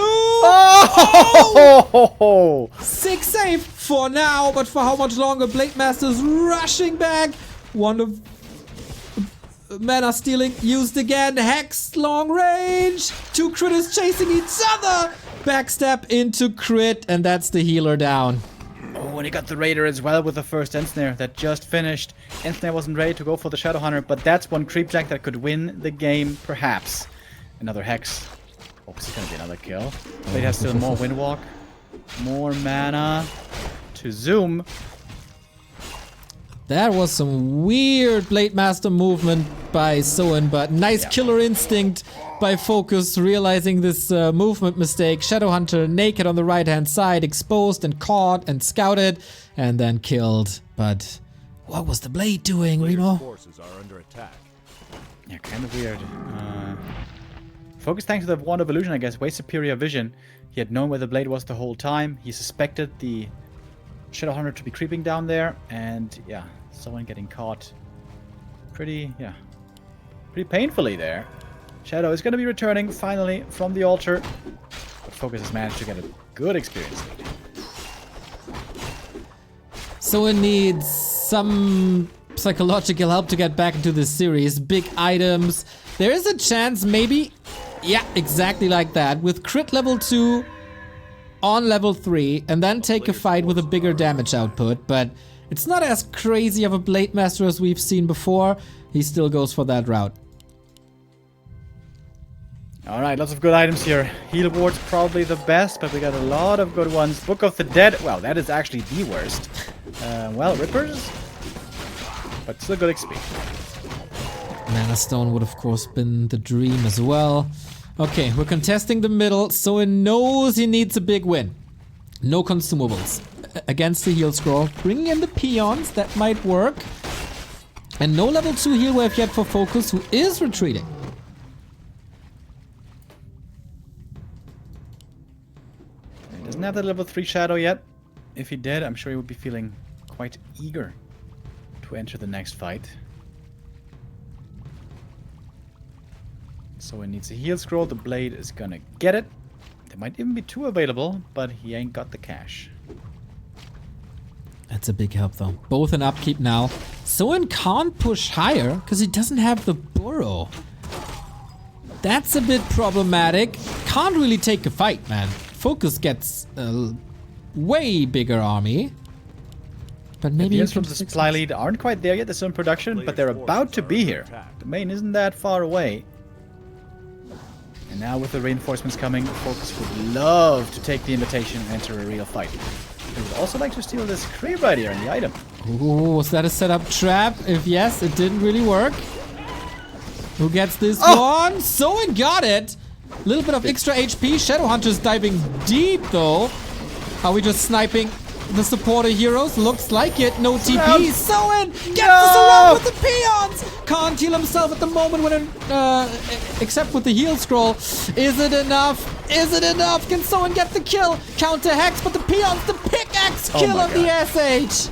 Oh! 6 save for now, but for how much longer? Blade Master's rushing back. One of mana stealing used again. Hex long range. 2 critters chasing each other. Backstab into crit, and that's the healer down. Oh, and he got the Raider as well with the first Ensnare that just finished. Ensnare wasn't ready to go for the Shadowhunter, but that's one Creepjack that could win the game, perhaps. Another Hex. Oh, this is going to be another kill. Blade has still more Windwalk. More mana to zoom. That was some weird Blade Master movement by Soin, but nice killer instinct by FoCuS, realizing this movement mistake. Shadowhunter naked on the right-hand side, exposed and caught and scouted, and then killed. But what was the Blade doing, Remo? Forces are under attack. Yeah, kind of weird. FoCuS, thanks to the Wand of Illusion, I guess, way superior vision. He had known where the Blade was the whole time. He suspected the Shadowhunter to be creeping down there, and yeah, someone getting caught pretty painfully there. Shadow is going to be returning finally from the altar, but FoCuS has managed to get a good experience lead. Soin needs some psychological help to get back into this series. Big items. There is a chance, maybe, yeah, exactly like that, with crit level 2 on level 3, and then take a fight with a bigger damage output, but it's not as crazy of a Blade Master as we've seen before. He still goes for that route. Alright, lots of good items here. Heal Ward's probably the best, but we got a lot of good ones. Book of the Dead, well, that is actually the worst. Well, Rippers, but still good XP. Mana Stone would of course been the dream as well. Okay, we're contesting the middle, so he knows he needs a big win. No consumables. Against the heal scroll. Bringing in the peons, that might work. And no level 2 heal wave yet for FoCuS, who is retreating. He doesn't have the level 3 Shadow yet. If he did, I'm sure he would be feeling quite eager to enter the next fight. So he needs a heal scroll. The Blade is gonna get it. There might even be 2 available, but he ain't got the cash. That's a big help though. Both in upkeep now. Soin can't push higher because he doesn't have the burrow. That's a bit problematic. Can't really take a fight, man. FoCuS gets a way bigger army. But maybe the from the supply lead aren't quite there yet. They're still in production, but they're about to be here. The main isn't that far away. And now with the reinforcements coming, FoCuS would love to take the invitation and enter a real fight. They would also like to steal this creep right here in the item. Ooh, was that a setup trap? If yes, it didn't really work. Who gets this one? Soin got it! A little bit of extra HP. Shadowhunter's diving deep though. Are we just sniping the supporter heroes? Looks like it. No TP. Soin gets us around with the peons! Can't heal himself at the moment when except with the heal scroll. Is it enough? Is it enough? Can Soin get the kill? Counter Hex, but the peons, the pickaxe kill on the SH.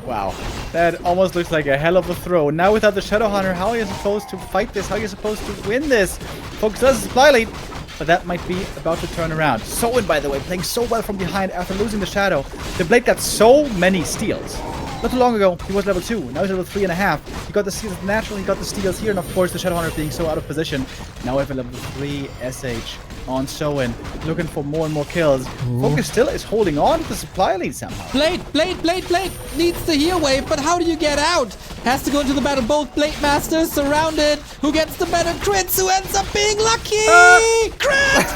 Wow. That almost looks like a hell of a throw. Now without the Shadowhunter, how are you supposed to fight this? How are you supposed to win this? FoCuS does supply lead, but that might be about to turn around. Soin, by the way, playing so well from behind after losing the Shadow. The Blade got so many steals. Not too long ago, he was level 2. Now he's level 3.5. He got the steals naturally, he got the steals here, and of course the Shadowhunter being so out of position. Now we have a level 3 SH on Soin, looking for more and more kills. FoCuS still is holding on to the supply lead somehow. Blade needs the heal wave, but how do you get out? Has to go into the battle. Both Blade Masters surrounded. Who gets the better crits? Who ends up being lucky? Crit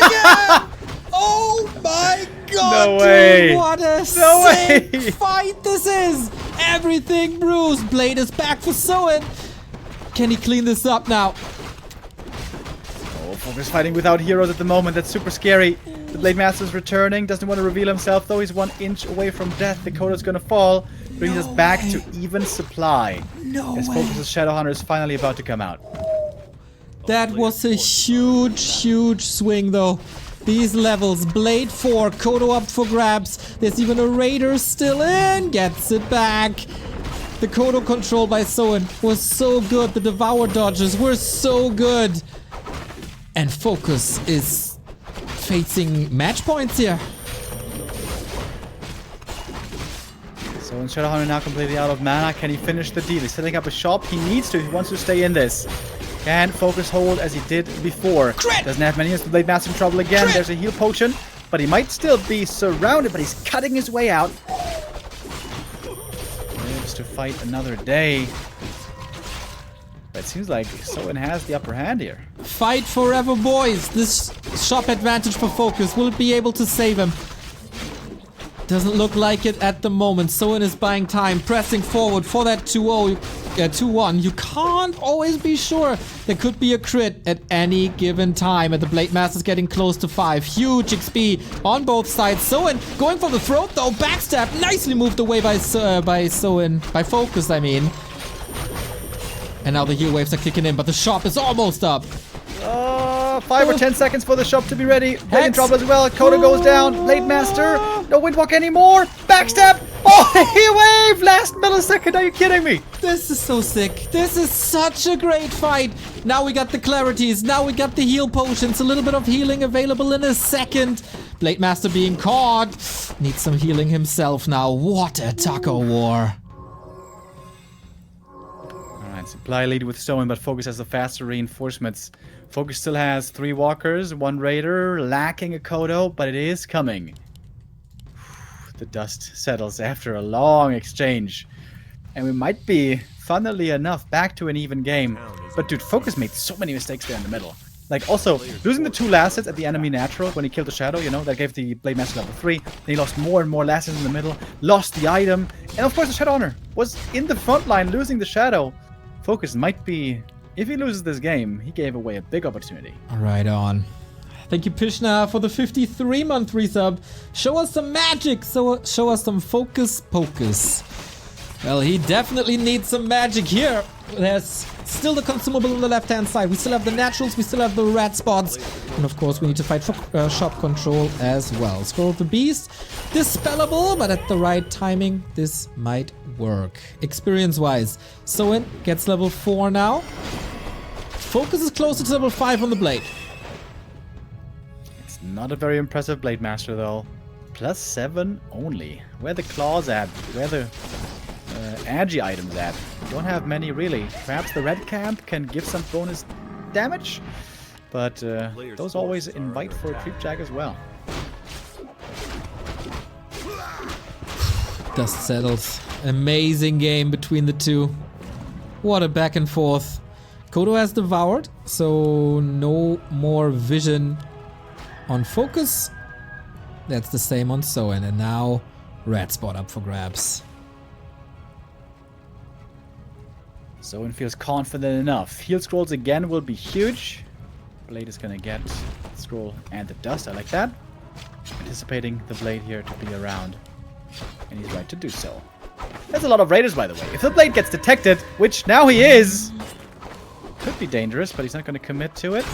again! Oh my god, no way. Dude, what a sick fight this is! Everything bruised. Blade is back for Soin. Can he clean this up now? Oh, FoCuS fighting without heroes at the moment. That's super scary. The Blade Master's returning. Doesn't want to reveal himself, though. He's 1 inch away from death. Dakota's gonna fall. Brings us back to even supply. As FoCuS' Shadowhunter is finally about to come out. That was a huge swing, though. These levels, Blade 4, Kodo up for grabs. There's even a Raider still in, gets it back. The Kodo control by Soin was so good. The Devour dodges were so good. And FoCuS is facing match points here. So Shadowhunter now completely out of mana. Can he finish the deal? He's setting up a shop. He needs to. He wants to stay in this. Can FoCuS hold as he did before? Crit! Doesn't have many. Blade Master in trouble again. Crit! There's a heal potion, but he might still be surrounded, but he's cutting his way out. Lives to fight another day. But it seems like Soin has the upper hand here. Fight forever, boys. This shop advantage for FoCuS. Will it be able to save him? Doesn't look like it at the moment. Soin is buying time, pressing forward for that 2-1. You can't always be sure. There could be a crit at any given time. And the Blade Master's getting close to 5. Huge XP on both sides. Soin going for the throat though. Backstab. Nicely moved away by Soin. By FoCuS, I mean. And now the heal waves are kicking in, but the shop is almost up. 5 or 10 seconds for the shop to be ready. Blade in Hex. trouble as well. Coda goes down. Blade Master. No Windwalk anymore. Backstab. Oh, heal wave. Last millisecond. Are you kidding me? This is so sick. This is such a great fight. Now we got the clarities. Now we got the heal potions. A little bit of healing available in a second. Blade Master being caught. Needs some healing himself now. What a taco war. Alright, supply lead with Soin, but FoCuS has the faster reinforcements. FoCuS still has 3 walkers, 1 raider, lacking a Kodo, but it is coming. The dust settles after a long exchange. And we might be, funnily enough, back to an even game. But dude, FoCuS made so many mistakes there in the middle. Like, also, losing the 2 last hits at the enemy natural when he killed the Shadow, you know, that gave the Blade Master level 3. Then he lost more and more last hits in the middle, lost the item. And of course the Shadow Hunter was in the front line losing the Shadow. FoCuS might be... If he loses this game, he gave away a big opportunity. Right on. Thank you, Pishna, for the 53-month resub. Show us some magic. So show us some FoCuS Pocus. Well, he definitely needs some magic here. There's still the consumable on the left-hand side. We still have the naturals. We still have the red spots. And of course, we need to fight for shop control as well. Scroll of the Beast. Dispellable, but at the right timing, this might work. Experience-wise, Soin gets level 4 now. FoCuS is closer to level 5 on the blade. It's not a very impressive Blade Master, though. +7 only. Where the claws at? Where the agi items at? Don't have many, really. Perhaps the red camp can give some bonus damage, but those always invite for a creep jack as well. Dust settles. Amazing game between the two. What a back and forth. Kodo has devoured, so no more vision on FoCuS. That's the same on Soin, and now red spot up for grabs. Soin feels confident enough. Heal scrolls again will be huge. Blade is gonna get the scroll and the dust. I like that. Anticipating the Blade here to be around. And he's right to do so. There's a lot of raiders, by the way. If the Blade gets detected, which now he is, could be dangerous, but he's not gonna commit to it.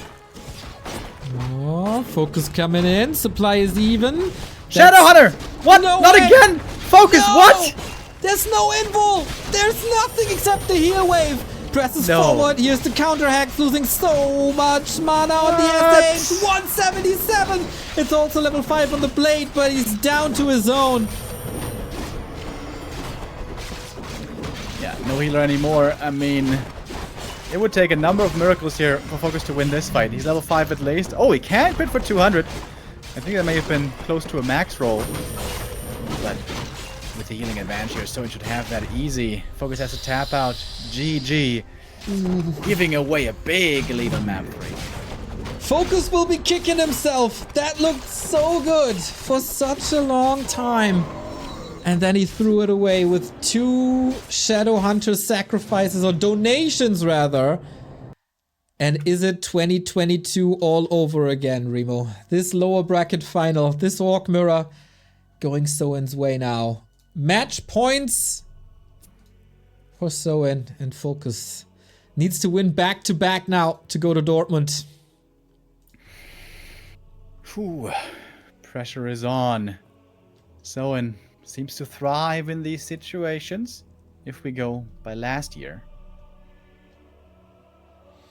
Oh, FoCuS coming in. Supply is even. Shadow Hunter! What? No Not way! again! FoCuS, No! what? There's no invul! There's nothing except the heal wave! Presses No. forward, here's the counter hacks, losing so much mana on the What? SH! 177! It's also level 5 on the blade, but he's down to his own. Yeah, no healer anymore. I mean, it would take a number of miracles here for FoCuS to win this fight. He's level 5 at least. Oh, he can crit for 200. I think that may have been close to a max roll. But with the healing advantage here, Soin should have that easy. FoCuS has to tap out. GG. Giving away a big lead on map 3. FoCuS will be kicking himself. That looked so good for such a long time. And then he threw it away with 2 Shadow Hunter sacrifices, or donations rather. And is it 2022 all over again, Remo? This lower bracket final, this Orc Mirror, going Soin's way now. Match points for Soin, and FoCuS needs to win back-to-back now to go to Dortmund. Whew. Pressure is on. Soin seems to thrive in these situations, if we go by last year.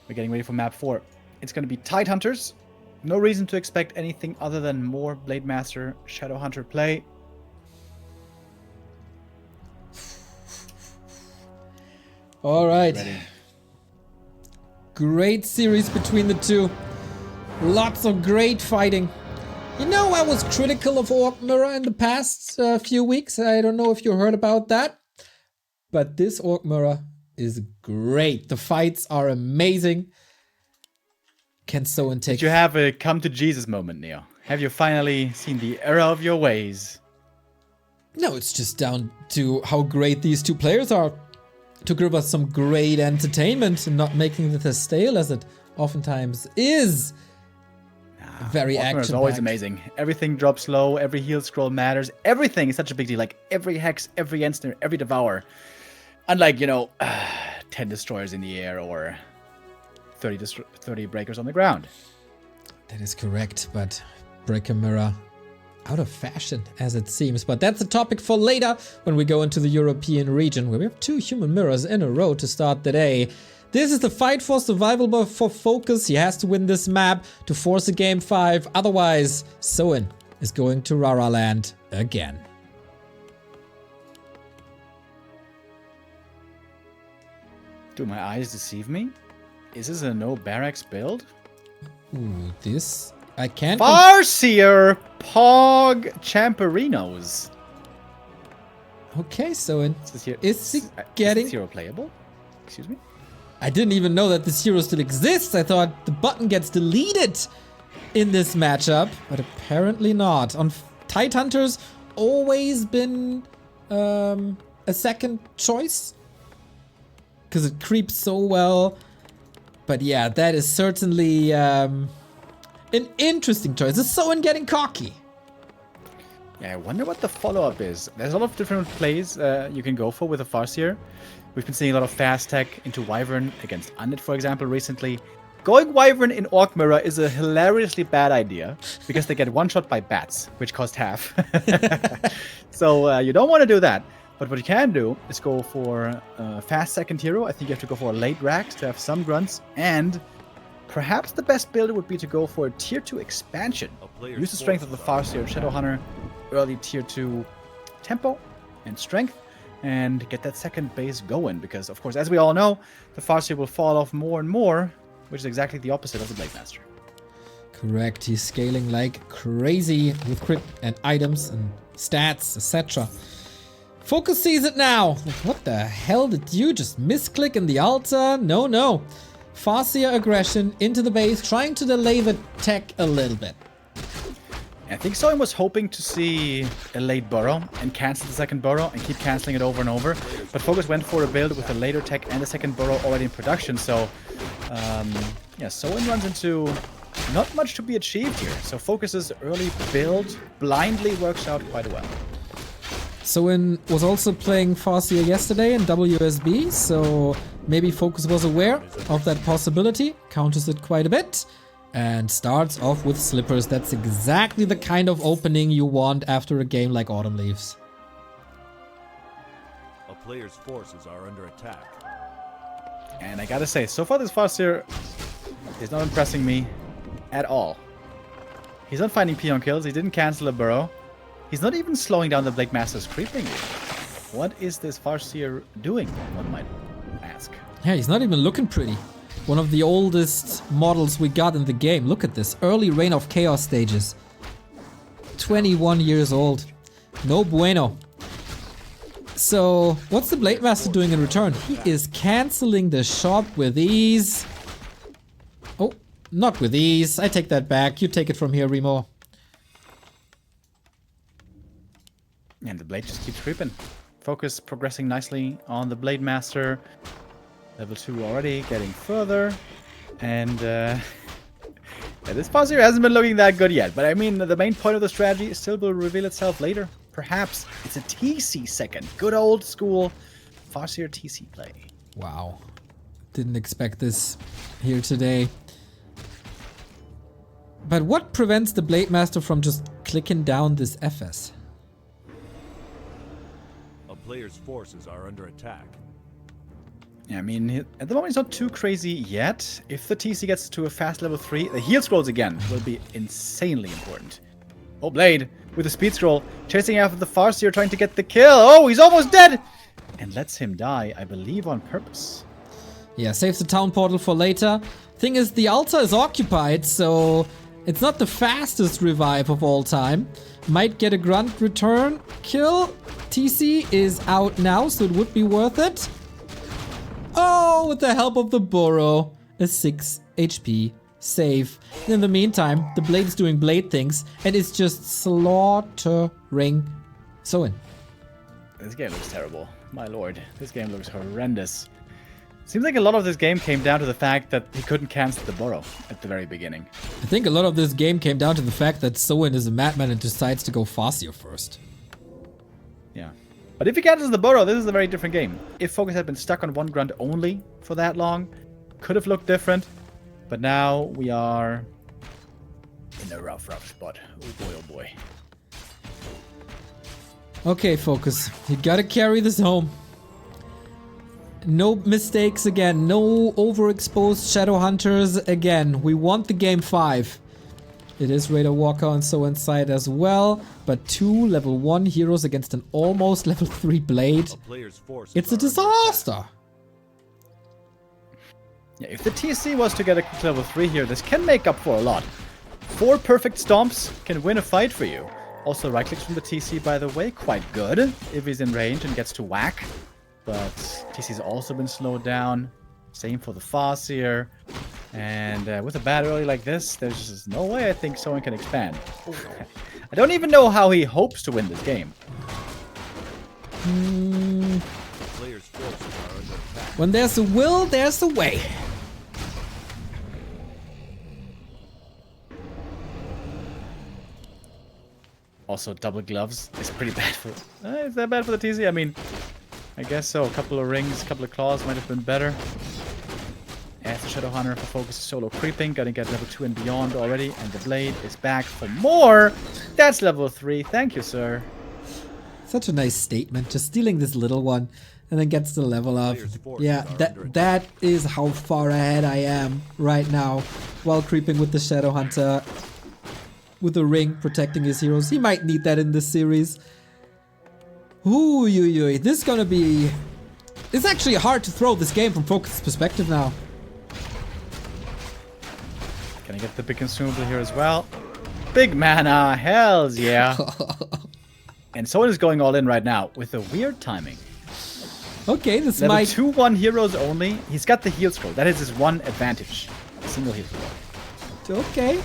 We're getting ready for map 4. It's going to be Tide Hunters. No reason to expect anything other than more Blade Master Shadow Hunter play. All right. Ready. Great series between the two. Lots of great fighting. You know, I was critical of Orc Mirror in the past few weeks. I don't know if you heard about that. But this Orc Mirror is great. The fights are amazing. Can Soin take... Did you have a come to Jesus moment, Neo? Have you finally seen the error of your ways? No, it's just down to how great these two players are to give us some great entertainment and not making it as stale as it oftentimes is. Very action-packed. It's always amazing. Everything drops low, every heal scroll matters. Everything is such a big deal. Like every hex, every ensnare, every devour. Unlike, 10 destroyers in the air or 30 breakers on the ground. That is correct, but Breaker Mirror out of fashion as it seems. But that's a topic for later when we go into the European region where we have 2 human mirrors in a row to start the day. This is the fight for survival for FoCuS. He has to win this map to force a game 5. Otherwise, Soin is going to Rara Land again. Do my eyes deceive me? Is this a no barracks build? Ooh, this... I can't... FoCuS Pog Champerinos. Okay, Soin. Is he getting... Is this hero playable? Excuse me? I didn't even know that this hero still exists. I thought the button gets deleted in this matchup, but apparently not. On Tidehunters, always been a second choice because it creeps so well. But yeah, that is certainly an interesting choice. Is Soin getting cocky? Yeah, I wonder what the follow-up is. There's a lot of different plays you can go for with a FoCuS. We've been seeing a lot of fast tech into Wyvern against Undead, for example, recently. Going Wyvern in Orc Mirror is a hilariously bad idea because they get one-shot by bats, which cost half. So you don't want to do that. But what you can do is go for a fast second hero. I think you have to go for a late Rax to have some grunts. And perhaps the best build would be to go for a tier 2 expansion. Use the strength of the FoCuS Shadowhunter, early tier 2 tempo and strength, and get that second base going. Because, of course, as we all know, the FoCuS will fall off more and more, which is exactly the opposite of the Blade Master. Correct. He's scaling like crazy with crit and items and stats, etc. FoCuS sees it now. What the hell did you just misclick in the altar? No, no. FoCuS aggression into the base, trying to delay the tech a little bit. I think Soin was hoping to see a late burrow and cancel the second burrow and keep canceling it over and over. But FoCuS went for a build with a later tech and a second burrow already in production. So, yeah, Soin runs into not much to be achieved here. So FoCuS's early build blindly works out quite well. Soin was also playing FoCuS yesterday in WSB, so maybe FoCuS was aware of that possibility, counters it quite a bit, and starts off with Slippers. That's exactly the kind of opening you want after a game like Autumn Leaves. A player's forces are under attack. And I gotta say, so far this FoCuS is not impressing me at all. He's not finding peon kills, he didn't cancel a burrow. He's not even slowing down the Blade Master's creeping. What is this FoCuS doing, one might ask? Yeah, he's not even looking pretty. One of the oldest models we got in the game. Look at this. Early Reign of Chaos stages. 21 years old. No bueno. So, what's the Blade Master doing in return? He is canceling the shop with ease. Oh, not with ease. I take that back. You take it from here, Remo. And the blade just keeps creeping. FoCuS progressing nicely on the Blade Master. Level 2 already, getting further. And yeah, this FoCuS hasn't been looking that good yet. But I mean, the main point of the strategy still will reveal itself later. Perhaps it's a TC second. Good old school FoCuS TC play. Wow. Didn't expect this here today. But what prevents the Blade Master from just clicking down this FS? Player's forces are under attack. Yeah, I mean, at the moment he's not too crazy yet. If the TC gets to a fast level 3, the heal scrolls again will be insanely important. Oh, Blade with the speed scroll, chasing after the FoCuS, trying to get the kill. Oh, he's almost dead! And lets him die, I believe, on purpose. Yeah, saves the town portal for later. Thing is, the altar is occupied, so it's not the fastest revive of all time. Might get a grunt return kill. TC is out now, so it would be worth it. Oh, with the help of the burrow, a 6 HP save. In the meantime, the blade is doing blade things, and it's just slaughtering Soin. This game looks terrible. My lord, this game looks horrendous. Seems like a lot of this game came down to the fact that he couldn't cancel the burrow at the very beginning. I think a lot of this game came down to the fact that Soin is a madman and decides to go FoCuS first. Yeah. But if he cancels the burrow, this is a very different game. If FoCuS had been stuck on one grunt only for that long, could have looked different. But now we are in a rough spot. Oh boy. Okay, FoCuS. You gotta carry this home. No mistakes again. No overexposed Shadow Hunters again. We want the game 5. It is Raider Walker on Soin's side as well. But 2 level 1 heroes against an almost level 3 blade. It's a disaster. Yeah, if the TC was to get a quick level 3 here, this can make up for a lot. 4 perfect stomps can win a fight for you. Also, right clicks from the TC, by the way, quite good if he's in range and gets to whack. But TC's also been slowed down. Same for the FoCuS. And with a bad early like this, there's just no way I think Soin can expand. I don't even know how he hopes to win this game. When there's a will, there's a way. Also, double gloves is pretty bad for... is that bad for the TC? I mean, I guess so. A couple of rings, a couple of claws might have been better. As the Shadow Hunter for FoCuS is solo creeping, gonna get level 2 and beyond already, and the blade is back for more. That's level 3. Thank you, sir. Such a nice statement. Just stealing this little one and then gets the level up. Yeah, that is how far ahead I am right now while creeping with the Shadow Hunter. With a ring protecting his heroes. He might need that in this series. Ooh, this is gonna be... It's actually hard to throw this game from FoCuS' perspective now. Gonna get the big consumable here as well. Big mana, hells yeah. And Soin is going all in right now with a weird timing. Okay, this Level might... 2-1 heroes only. He's got the heal scroll. That is his one advantage. A single heal scroll. Okay.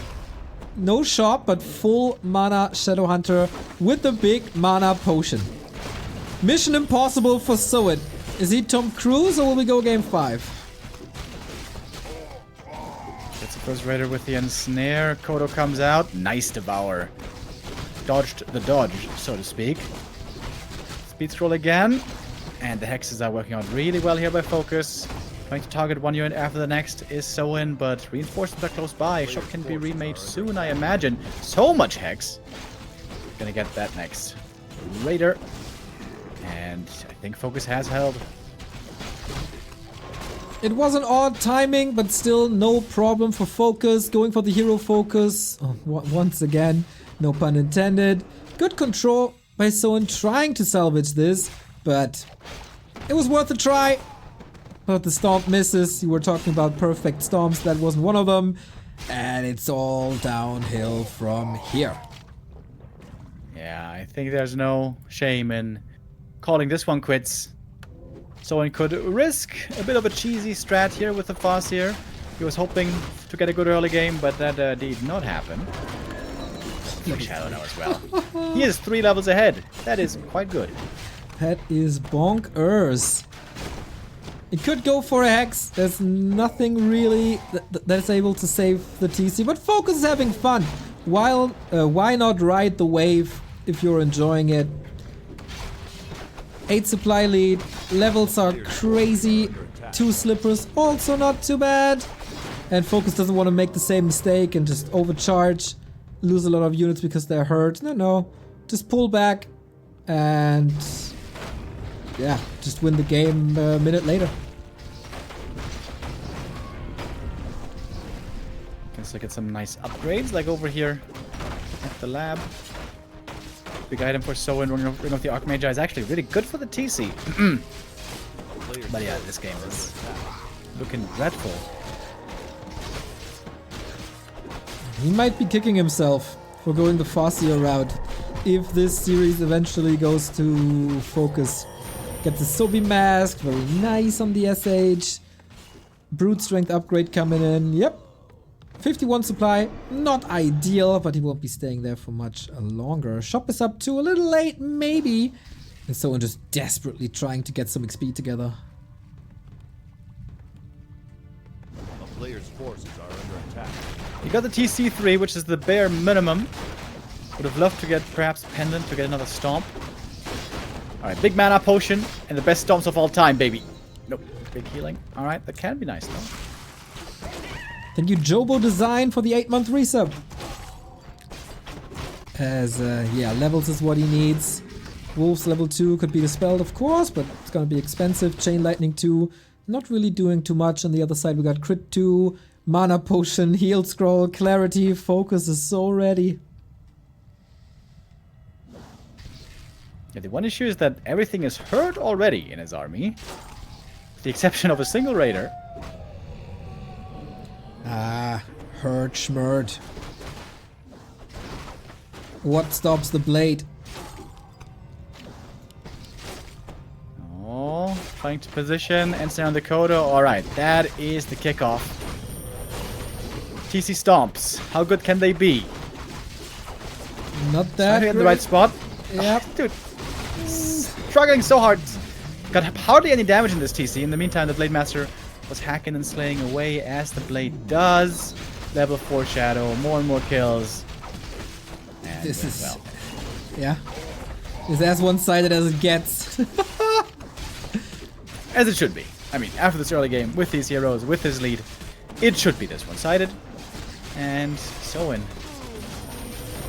No shop, but full mana Shadow Hunter with the big mana potion. Mission impossible for Soin. Is he Tom Cruise or will we go game 5? Gets the first Raider with the ensnare. Kodo comes out. Nice devour. Dodged the dodge, so to speak. Speed scroll again. And the hexes are working out really well here by FoCuS. Trying to target one unit after the next is Soin, but reinforcements are close by. Shop can be remade soon, I imagine. So much hex. Gonna get that next Raider. And I think FoCuS has held. It was an odd timing, but still no problem for FoCuS. Going for the hero FoCuS. Oh, once again, no pun intended. Good control by Soin trying to salvage this, but it was worth a try. But the stomp misses. You were talking about perfect stomps. That wasn't one of them. And it's all downhill from here. Yeah, I think there's no shame in calling this one quits. Soin could risk a bit of a cheesy strat here with the FoCuS. He was hoping to get a good early game, but that did not happen. Like Shadow now as well. He is 3 levels ahead. That is quite good. That is bonkers. It could go for a hex. There's nothing really that's able to save the TC, but FoCuS is having fun. Why not ride the wave if you're enjoying it? 8 supply lead. Levels are crazy. 2 slippers, also not too bad. And FoCuS doesn't want to make the same mistake and just overcharge, lose a lot of units because they're hurt. No. Just pull back and... yeah, just win the game a minute later. Let's look at some nice upgrades, like over here at the lab. Big item for Soin, Ring of the Archmage is actually really good for the TC. But yeah, this game is looking dreadful. He might be kicking himself for going the FoCuS route if this series eventually goes to FoCuS. Get the Sobi mask, very nice on the SH. Brute strength upgrade coming in, yep. 51 supply, not ideal, but he won't be staying there for much longer. Shop is up too, a little late, maybe. And Soin just desperately trying to get some XP together. A player's forces are under attack. You got the TC3, which is the bare minimum. Would have loved to get perhaps Pendant to get another stomp. Alright, big mana potion and the best stomps of all time, baby. Nope, big healing. Alright, that can be nice though. Thank you, Jobo Design, for the 8-month resub. As, yeah, levels is what he needs. Wolves level 2 could be dispelled, of course, but it's gonna be expensive. Chain Lightning 2, not really doing too much. On the other side, we got Crit 2, Mana Potion, Heal Scroll, Clarity, FoCuS is so ready. Yeah, the one issue is that everything is hurt already in his army. With the exception of a single raider. Ah, hurt schmurt. What stops the blade? Oh, trying to position and stay on the Dakota. Alright, that is the kickoff. TC stomps. How good can they be? Not that in the right spot. Yep. Oh, dude. Struggling so hard. Got hardly any damage in this TC. In the meantime, the Blade Master was hacking and slaying away as the blade does. Level 4 Shadow, more and more kills. And This is... well. Yeah. It's as one-sided as it gets. As it should be. I mean, after this early game, with these heroes, with his lead, it should be this one-sided. And Soin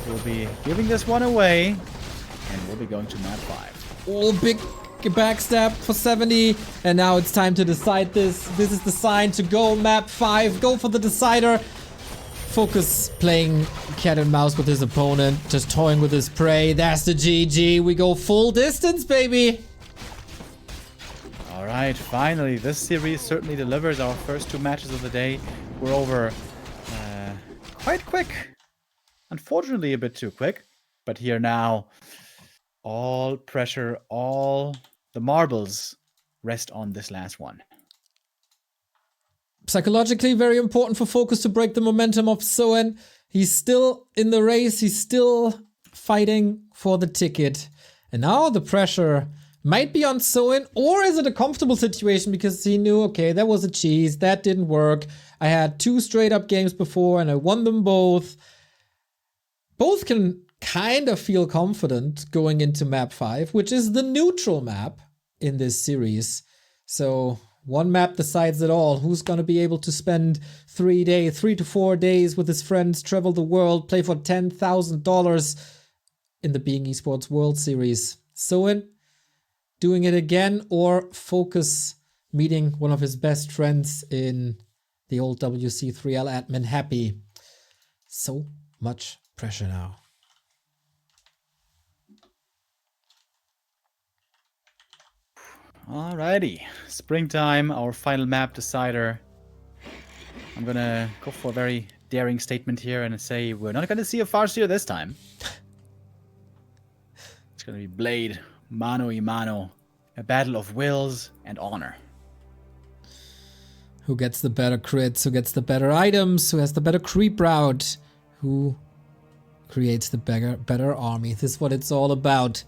will be giving this one away, and we'll be going to map 5. Oh, big backstab for 70. And now it's time to decide this. This is the sign to go map 5. Go for the decider. FoCuS playing cat and mouse with his opponent. Just toying with his prey. That's the GG. We go full distance, baby. Alright, finally, this series certainly delivers. Our first 2 matches of the day were over quite quick. Unfortunately, a bit too quick. But here now, all pressure, all the marbles rest on this last one. Psychologically, very important for FoCuS to break the momentum of Soin. He's still in the race. He's still fighting for the ticket. And now the pressure might be on Soin, or is it a comfortable situation because he knew, okay, that was a cheese, that didn't work. I had 2 straight up games before and I won them both. Both can kind of feel confident going into map 5, which is the neutral map in this series. So one map decides it all. Who's gonna be able to spend 3 to 4 days with his friends, travel the world, play for $10,000 in the Being Esports World Series? Soin doing it again, or FoCuS meeting one of his best friends in the old WC3L admin Happy. So much pressure now. Alrighty, springtime, our final map decider. I'm gonna go for a very daring statement here and say we're not gonna see a FoCuS this time. It's gonna be Blade, mano y mano, a battle of wills and honor. Who gets the better crits, who gets the better items, who has the better creep route, who creates the better army. This is what it's all about.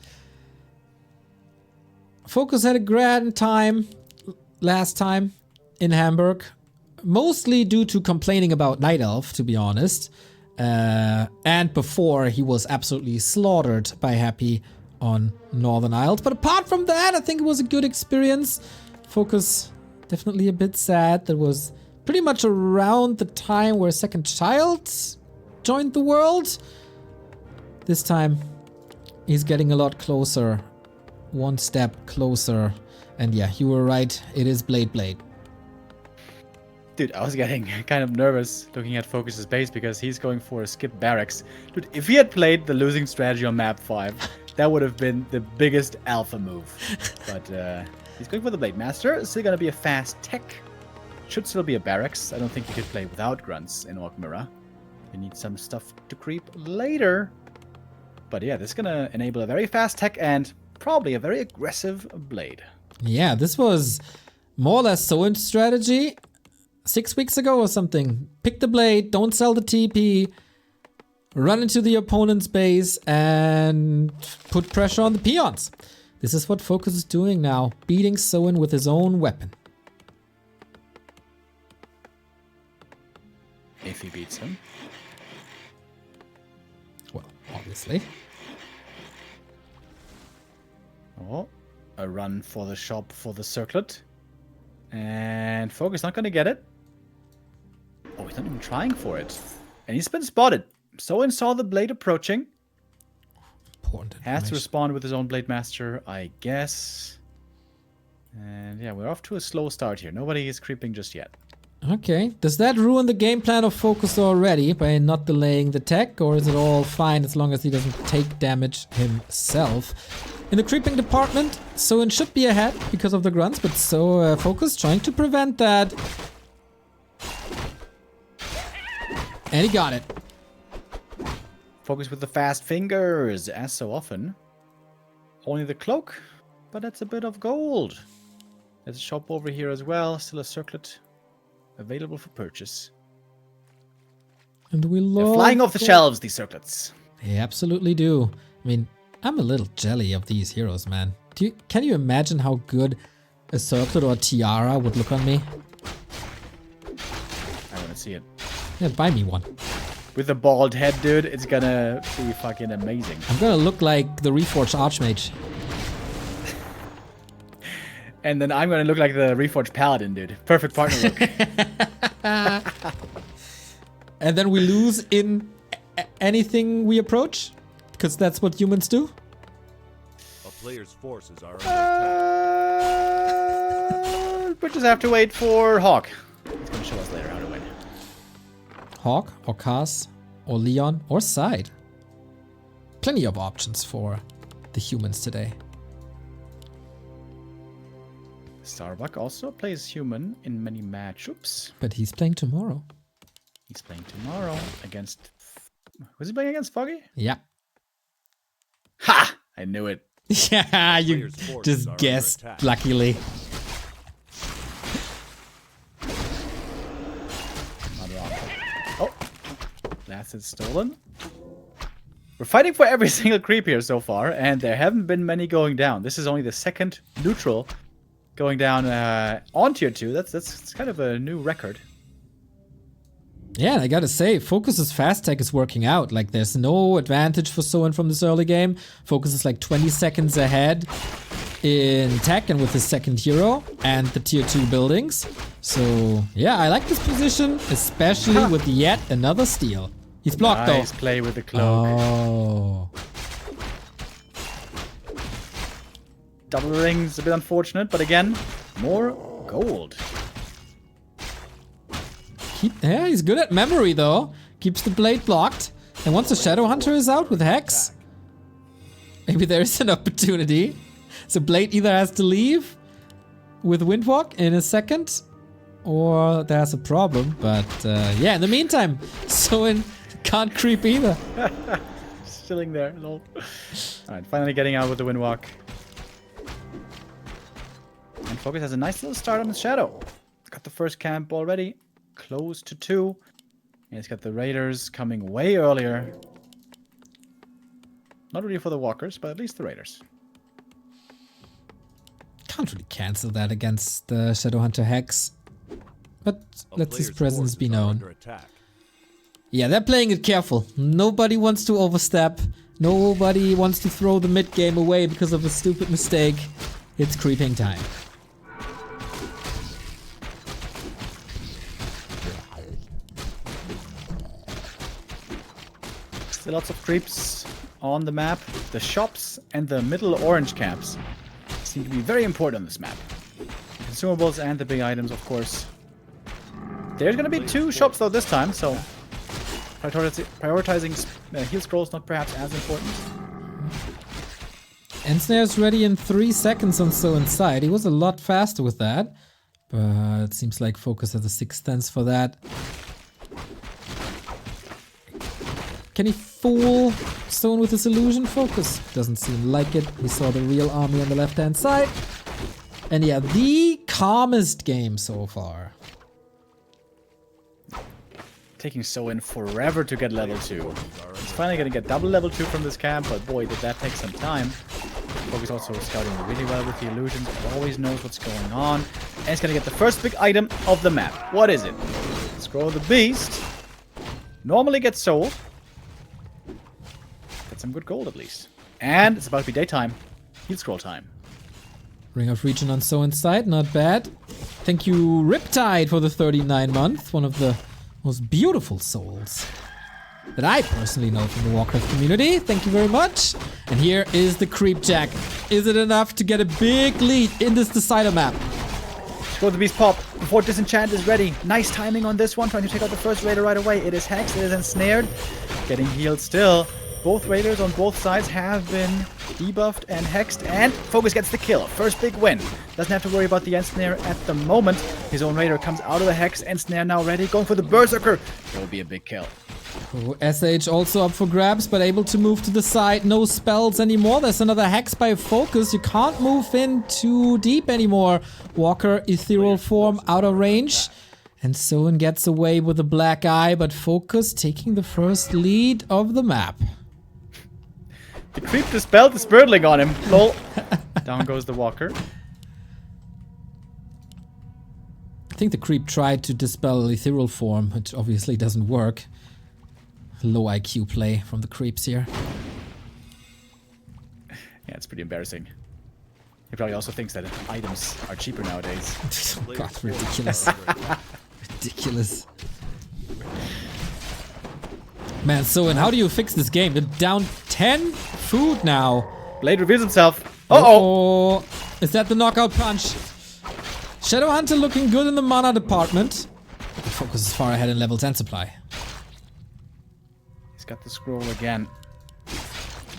FoCuS had a grand time last time in Hamburg, mostly due to complaining about Night Elf, to be honest. And before, he was absolutely slaughtered by Happy on Northern Isles. But apart from that, I think it was a good experience. FoCuS definitely a bit sad. That was pretty much around the time where Second Child joined the world. This time, he's getting a lot closer. One step closer. And yeah, you were right. It is Blade. Dude, I was getting kind of nervous looking at FoCuS's base because he's going for a skip barracks. Dude, if he had played the losing strategy on map 5, that would have been the biggest alpha move. But he's going for the Blade Master. It's still going to be a fast tech. Should still be a barracks. I don't think you could play without grunts in Orc Mirror. You need some stuff to creep later. But yeah, this is gonna enable a very fast tech and probably a very aggressive blade. Yeah, this was more or less Soin's strategy 6 weeks ago or something. Pick the blade, don't sell the TP, run into the opponent's base, and put pressure on the peons. This is what FoCuS is doing now, beating Soin with his own weapon. If he beats him. Well, obviously. Oh, a run for the shop for the circlet. And FoCuS not going to get it. Oh, he's not even trying for it. And he's been spotted. Soin saw the blade approaching. Important Has to respond with his own Blade Master, I guess. And yeah, we're off to a slow start here. Nobody is creeping just yet. Okay, does that ruin the game plan of FoCuS already by not delaying the tech, or is it all fine as long as he doesn't take damage himself? In the creeping department, Soin should be ahead because of the grunts, but so FoCuS trying to prevent that. And he got it. FoCuS with the fast fingers, as so often. Only the cloak, but that's a bit of gold. There's a shop over here as well, still a circlet available for purchase. And we They're love flying off the shelves, these circlets. They absolutely do. I mean, I'm a little jelly of these heroes, man. Can you imagine how good a circlet or a tiara would look on me? I want to see it. Yeah, buy me one. With the bald head, dude, it's gonna be fucking amazing. I'm gonna look like the Reforged Archmage. And then I'm gonna look like the Reforged Paladin, dude. Perfect partner look. And then we lose in anything we approach? Because that's what humans do? A player's forces are under attack. We just have to wait for Hawk. He's gonna show us later how to win. Hawk, or Kaz, or Leon, or Side. Plenty of options for the humans today. Starbuck also plays human in many matchups. But he's playing tomorrow. He's playing tomorrow against... Was he playing against Foggy? Yeah. Ha! I knew it. Yeah, you Player's forces just are guessed under attack. luckily. Not wrong. Oh! Last is stolen. We're fighting for every single creep here so far, and there haven't been many going down. This is only the second neutral going down on tier 2. That's kind of a new record. Yeah, I gotta say, FoCuS's fast tech is working out. Like, there's no advantage for Soin from this early game. FoCuS is like 20 seconds ahead in tech and with his second hero and the tier 2 buildings. So, yeah, I like this position, especially with yet another steal. He's blocked Nice though. play with the cloak. Oh. Double rings, a bit unfortunate, but again, more gold. Yeah, he's good at memory though. Keeps the blade blocked. And once the Shadow Hunter is out with Hex, maybe there is an opportunity. So Blade either has to leave with Windwalk in a second, or there's a problem. But yeah, in the meantime, Soin can't creep either. Chilling there, lol. Alright, finally getting out with the Windwalk. And FoCuS has a nice little start on the Shadow. Got the first camp already. Close to 2. And he's got the Raiders coming way earlier. Not really for the Walkers, but at least the Raiders. Can't really cancel that against the Shadowhunter Hex. But A let his player's presence be forces are known. under attack. Yeah, they're playing it careful. Nobody wants to overstep. Nobody wants to throw the mid game away because of a stupid mistake. It's creeping time. Still lots of creeps on the map. The shops and the middle orange camps seem to be very important on this map. The consumables and the big items, of course. There's gonna be 2 shops though this time, so prioritizing heal scrolls not perhaps as important. Ensnare's ready in 3 seconds on So Inside. He was a lot faster with that. But it seems like FoCuS has a sixth sense for that. Can he fool Soin with his illusion? FoCuS doesn't seem like it. We saw the real army on the left-hand side. And yeah, the calmest game so far. Taking Soin forever to get level 2. He's finally gonna get double level 2 from this camp, but boy, did that take some time. FoCuS also scouting really well with the illusions, always knows what's going on. And he's gonna get the first big item of the map. What is it? Scroll of the Beast. Normally gets sold. Get some good gold at least. And it's about to be daytime. Heal scroll time. Ring of Region on Soin's side, not bad. Thank you, Riptide, for the 39-month. One of the most beautiful souls that I personally know from the Warcraft community. Thank you very much. And here is the Creep Jack. Is it enough to get a big lead in this decider map? Scroll the Beast pop before Disenchant is ready. Nice timing on this one, trying to take out the first raider right away. It is hexed, it is ensnared. Getting healed still. Both raiders on both sides have been debuffed and hexed, and FoCuS gets the kill. First big win. Doesn't have to worry about the ensnare at the moment. His own raider comes out of the hex. Ensnare now ready, going for the Berserker. It will be a big kill. Oh, SH also up for grabs, but able to move to the side. No spells anymore. There's another hex by FoCuS. You can't move in too deep anymore. Walker, ethereal form, out of range. And Soin gets away with a black eye, but FoCuS taking the first lead of the map. The creep dispelled the Spiritling on him. Lol. Down goes the Walker. I think the creep tried to dispel ethereal form, which obviously doesn't work. Low IQ play from the creeps here. Yeah, it's pretty embarrassing. He probably also thinks that items are cheaper nowadays. Oh God, ridiculous. Ridiculous. Man, Soin, how do you fix this game? They're down 10 food now. Blade reveals himself. Uh-oh. Is that the knockout punch? Shadow Hunter looking good in the mana department. FoCuS is far ahead in levels and supply. He's got the scroll again.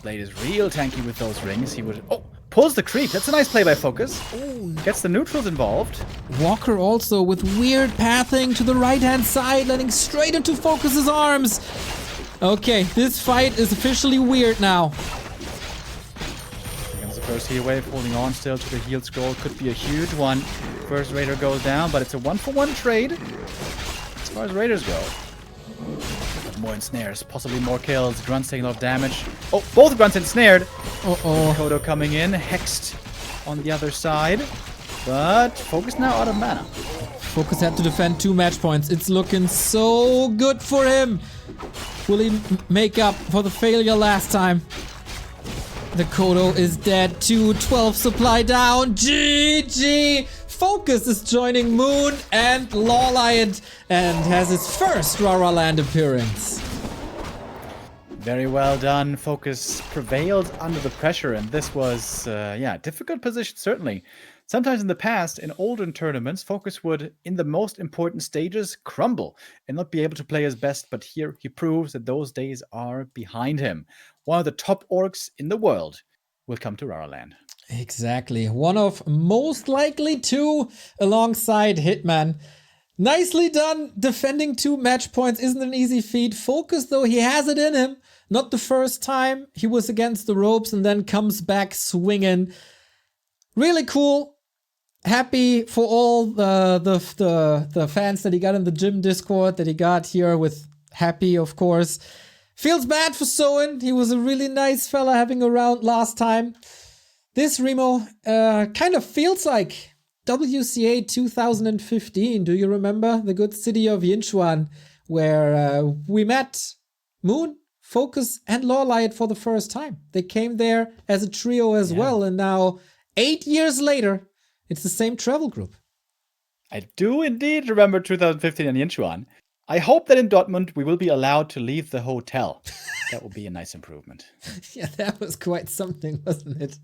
Blade is real tanky with those rings. He would... Oh! Pulls the creep. That's a nice play by FoCuS. Gets the neutrals involved. Walker also with weird pathing to the right-hand side, landing straight into FoCuS's arms. Okay, this fight is officially weird now. Here comes the first heal wave, holding on still to the healed scroll. Could be a huge one. First raider goes down, but it's a 1-for-1 trade as far as raiders go. More ensnares, possibly more kills. Grunts taking a lot of damage. Oh, both Grunts ensnared. Kodo coming in, hexed on the other side. But FoCuS now out of mana. FoCuS had to defend 2 match points. It's looking so good for him. Will he make up for the failure last time? The Kodo is dead too. 12 supply down. GG! FoCuS is joining Moon and Lawlion and has his first Rara Land appearance. Very well done. FoCuS prevailed under the pressure, and this was, yeah, difficult position, certainly. Sometimes in the past, in older tournaments, FoCuS would, in the most important stages, crumble and not be able to play his best, but here he proves that those days are behind him. One of the top orcs in the world will come to Rara Land. Exactly. One of most likely 2 alongside Hitman. Nicely done. Defending 2 match points isn't an easy feat. FoCuS, though, he has it in him. Not the first time he was against the ropes and then comes back swinging. Really cool. Happy for all the fans that he got in the gym Discord, that he got here with Happy, of course. Feels bad for Soin. He was a really nice fella having around last time. This Remo kind of feels like WCA 2015. Do you remember the good city of Yinchuan, where we met Moon, FoCuS, and Lawlion for the first time? They came there as a trio as well, and now 8 years later, it's the same travel group. I do indeed remember 2015 in Yinchuan. I hope that in Dortmund we will be allowed to leave the hotel. That will be a nice improvement. Yeah, that was quite something, wasn't it?